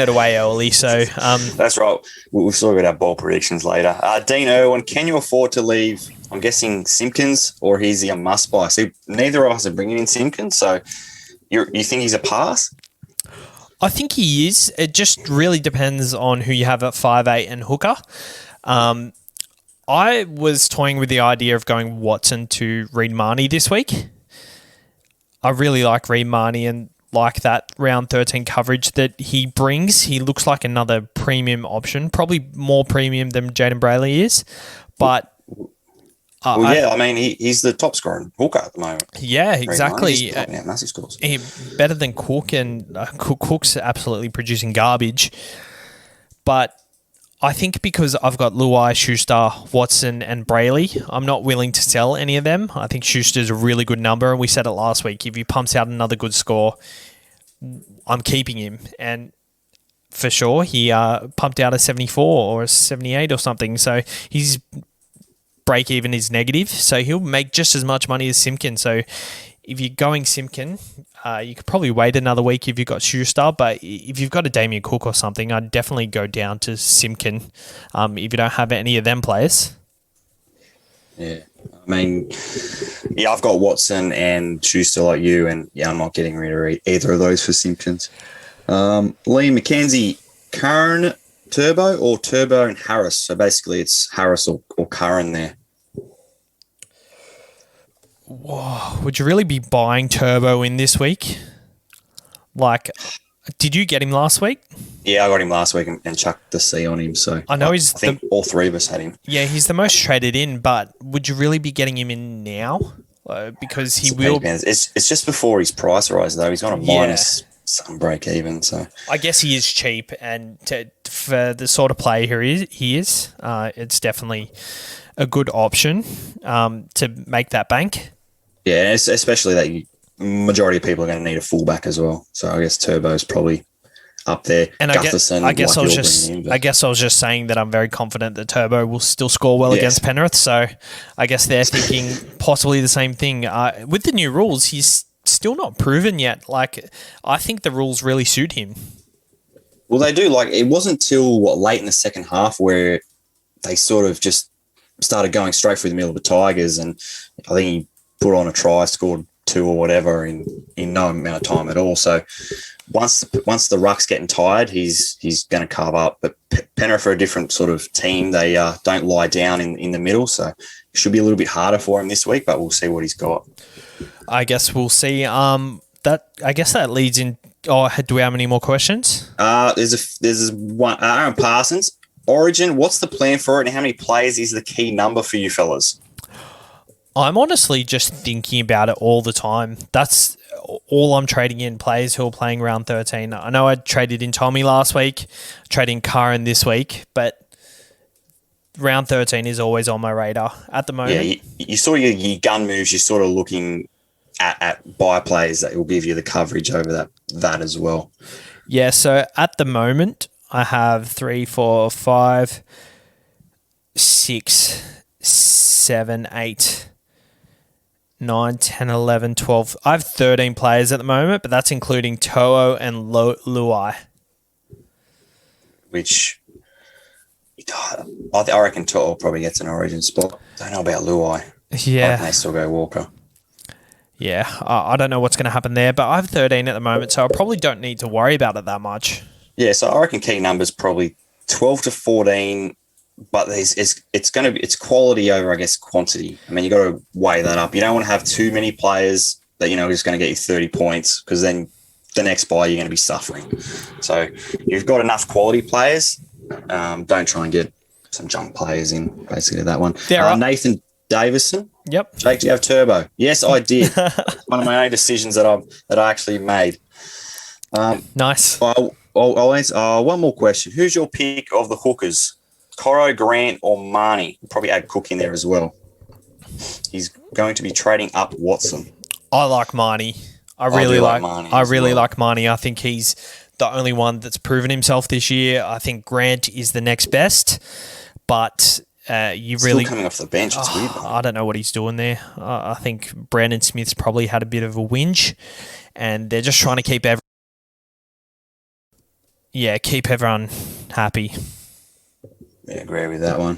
away early, so that's right. We've still got our ball predictions later. Dean Irwin, can you afford to leave? I'm guessing Simpkins, or he's a must buy. So neither of us are bringing in Simpkins. So you think he's a pass? I think he is. It just really depends on who you have at 5'8" and hooker. I was toying with the idea of going Watson to Reid Marnie this week. I really like Reid Marnie and like that round 13 coverage that he brings. He looks like another premium option, probably more premium than Jaden Brayley is. But I mean, he's the top scorer in hooker at the moment. Yeah, exactly. Massive scores. Better than Cook, and Cook's absolutely producing garbage. But I think because I've got Luai, Schuster, Watson, and Brayley, I'm not willing to sell any of them. I think Schuster's a really good number, and we said it last week. If he pumps out another good score, I'm keeping him. And for sure, he pumped out a 74 or a 78 or something. So his break even is negative. So he'll make just as much money as Simpkin. So if you're going Simpkin, you could probably wait another week if you've got Schuster, but if you've got a Damien Cook or something, I'd definitely go down to Simpkin if you don't have any of them players. Yeah. I mean, I've got Watson and Schuster like you, and I'm not getting rid of either of those for Simpkins. Liam McKenzie, Curran, Turbo, or Turbo and Harris? So basically it's Harris or Curran there. Whoa, would you really be buying Turbo in this week? Like, did you get him last week? Yeah, I got him last week and chucked the C on him. So I know I think all three of us had him. Yeah, he's the most traded in, but would you really be getting him in now? Because he will. It's just before his price rise though. He's on a minus some break even. So I guess he is cheap, and for the sort of player he is, it's definitely a good option to make that bank. Yeah, especially that majority of people are going to need a fullback as well. So I guess Turbo's probably up there. And I guess I was just saying that I'm very confident that Turbo will still score well against Penrith. So I guess they're thinking possibly the same thing. With the new rules, he's still not proven yet. Like, I think the rules really suit him. Well, they do. Like, it wasn't till late in the second half where they sort of just started going straight through the middle of the Tigers, and I think he put on a try, scored 2 or whatever in no amount of time at all. So once the ruck's getting tired, he's going to carve up. But Penrith are a different sort of team. They don't lie down in the middle, so it should be a little bit harder for him this week. But we'll see what he's got. I guess we'll see. That leads in. Oh, do we have any more questions? There's one. Aaron Parsons, Origin. What's the plan for it, and how many players is the key number for you fellas? I'm honestly just thinking about it all the time. That's all I'm trading in, players who are playing round 13. I know I traded in Tommy last week, trading Karen this week, but round 13 is always on my radar at the moment. Yeah, you saw your gun moves. You're sort of looking at buy plays that will give you the coverage over that as well. Yeah, so at the moment, I have 3, 4, 5, 6, 7, 8, 9, 10, 11, 12. I have 13 players at the moment, but that's including To'o and Luai. Which I reckon To'o probably gets an Origin spot. Don't know about Luai. Yeah. I reckon they still go Walker. Yeah, I don't know what's going to happen there, but I have 13 at the moment, so I probably don't need to worry about it that much. Yeah, so I reckon key numbers probably 12 to 14, but it's quality over, I guess, quantity. I mean, you got to weigh that up. You don't want to have too many players that are just going to get you 30 points, because then the next buy you're going to be suffering. So you've got enough quality players. Don't try and get some junk players in. Basically, that one. Nathan Davison. Yep. Jake, do you have Turbo? Yes, I did. One of my own decisions that I actually made. Nice. I'll answer one more question. Who's your pick of the hookers? Coro, Grant, or Marnie? We'll probably add Cook in there as well. He's going to be trading up Watson. I like Marnie. I really like Marnie. I think he's the only one that's proven himself this year. I think Grant is the next best, but Still coming off the bench. It's weird. I don't know what he's doing there. I think Brandon Smith's probably had a bit of a whinge, and they're just trying to keep everyone happy. Yeah, agree with that one.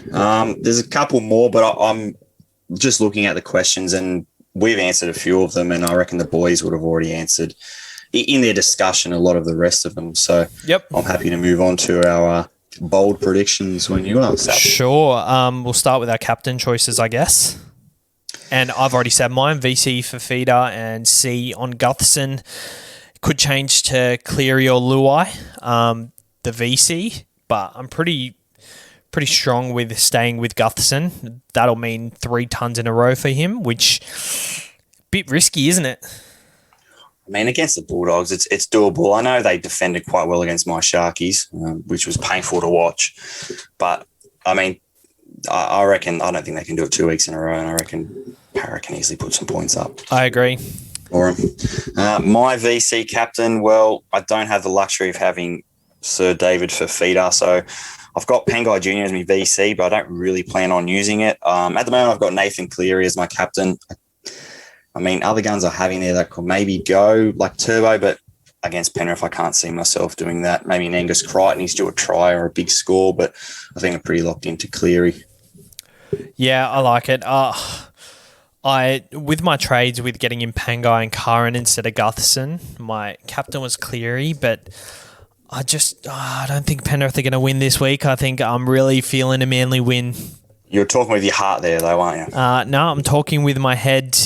There's a couple more, but I'm just looking at the questions, and we've answered a few of them, and I reckon the boys would have already answered in their discussion a lot of the rest of them. So yep. I'm happy to move on to our bold predictions when you are. Sure. We'll start with our captain choices, I guess. And I've already said mine, VC for Feeder and C on Gutherson. Could change to Cleary or Luai, the VC, but I'm pretty strong with staying with Gutherson. That'll mean 3 tons in a row for him, which bit risky, isn't it? I mean, against the Bulldogs, it's doable. I know they defended quite well against my Sharkies, which was painful to watch. But, I mean, I reckon I don't think they can do it 2 weeks in a row, and I reckon Parra can easily put some points up. I agree. For him. My VC captain, well, I don't have the luxury of having Sir David Fifita, so I've got Pangai Jr. as my VC, but I don't really plan on using it. At the moment, I've got Nathan Cleary as my captain. I mean, other guns are having there that could maybe go like Turbo, but against Penrith, I can't see myself doing that. Maybe an Angus Crichton, he's due a try or a big score, but I think I'm pretty locked into Cleary. Yeah, I like it. With my trades with getting in Pangai and Curran instead of Gutherson, my captain was Cleary, but I don't think Penrith are going to win this week. I think I'm really feeling a Manly win. You're talking with your heart there, though, aren't you? No, I'm talking with my head,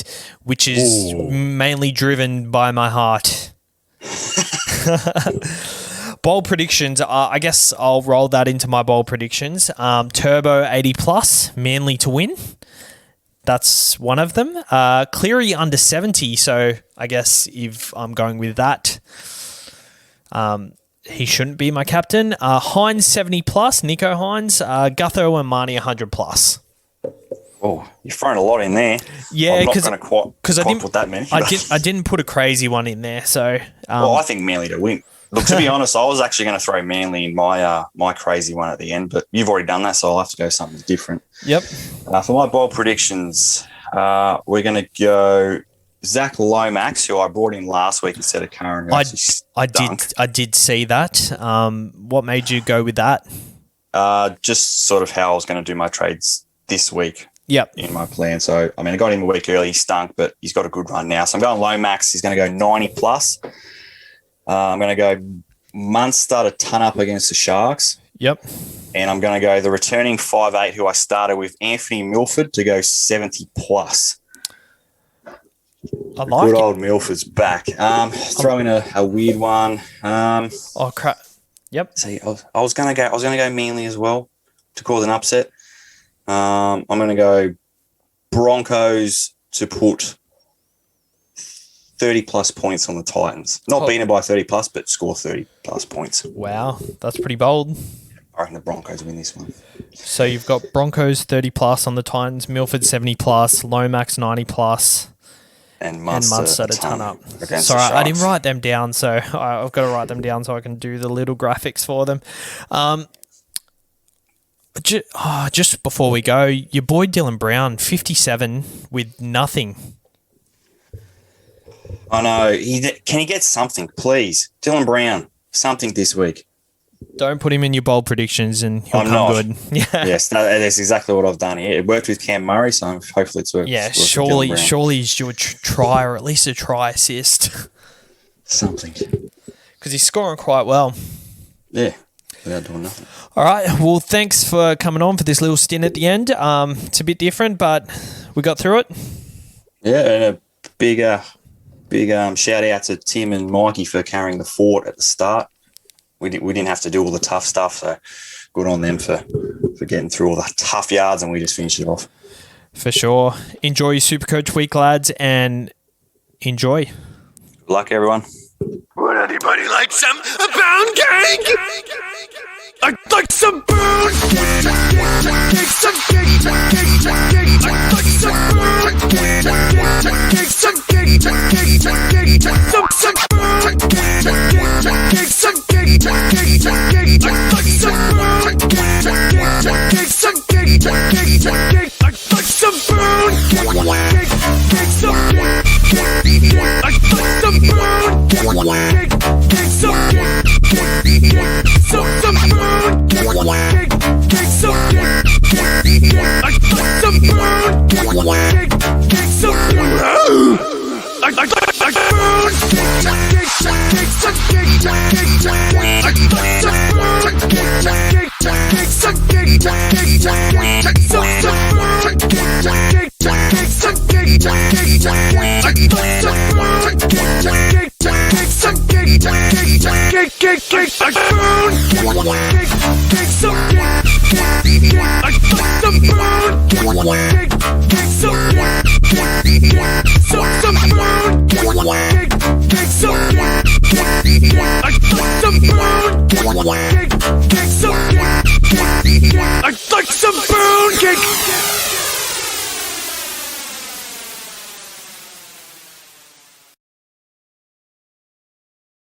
which is mainly driven by my heart. Bold predictions. I guess I'll roll that into my bold predictions. Turbo 80+, Manly to win. That's one of them. Cleary under 70, so I guess if I'm going with that, he shouldn't be my captain. Hines 70+, Nico Hines. Gutho and Marnie 100+. Oh, you've thrown a lot in there. Yeah, I'm not because going to quite put that many. I didn't put a crazy one in there. So Well, I think Manly to win. Look, to be honest, I was actually going to throw Manly in my crazy one at the end, but you've already done that, so I'll have to go something different. Yep. For my bold predictions, we're going to go Zach Lomax, who I brought in last week instead of Curran. I did see that. What made you go with that? Just sort of how I was going to do my trades this week. Yep. In my plan. So, I mean, I got him a week early. He stunk, but he's got a good run now. So I'm going Lomax. He's going to go 90 plus. I'm going to go Munster to ton up against the Sharks. Yep. And I'm going to go the returning 5'8", who I started with, Anthony Milford, to go 70 plus. I like Good it. old Milford's back. Throw in a weird one. Oh crap! Yep. See, I was going to go Manly as well to cause an upset. I'm going to go Broncos to put 30 plus points on the Titans. Not beaten by 30 plus, but score 30 plus points. Wow, that's pretty bold. I reckon the Broncos win this one. So you've got Broncos 30 plus on the Titans, Milford 70 plus, Lomax 90 plus, And Munster to ton up. against Sorry, the Sharks. I didn't write them down, so I've got to write them down so I can do the little graphics for them. Just before we go, your boy Dylan Brown, 57 with nothing. I know. Can he get something, please? Dylan Brown, something this week. Don't put him in your bold predictions and he'll I'm come not. good. Yeah. Yes, that's exactly what I've done here. It worked with Cam Murray, so hopefully it's worked. Yeah, it's worked with Dylan Brown. surely he's your try or at least a try assist Something. because he's scoring quite well. Yeah, without doing nothing. All right. Well, thanks for coming on for this little stint at the end. It's a bit different, but we got through it. Yeah, and a big shout out to Tim and Mikey for carrying the fort at the start. We didn't have to do all the tough stuff, so good on them for getting through all the tough yards, and we just finished it off. For sure. Enjoy your Supercoach week, lads, and enjoy. Good luck, everyone. Would anybody like some pound cake? I'd like some pound cake. Some cake. I'd like some pound cake. Some cake. Some pound cake. Some cake. I'd like some pound cake. Some cake. I'd like some pound cake. Some cake. I'd like some pound cake. Some some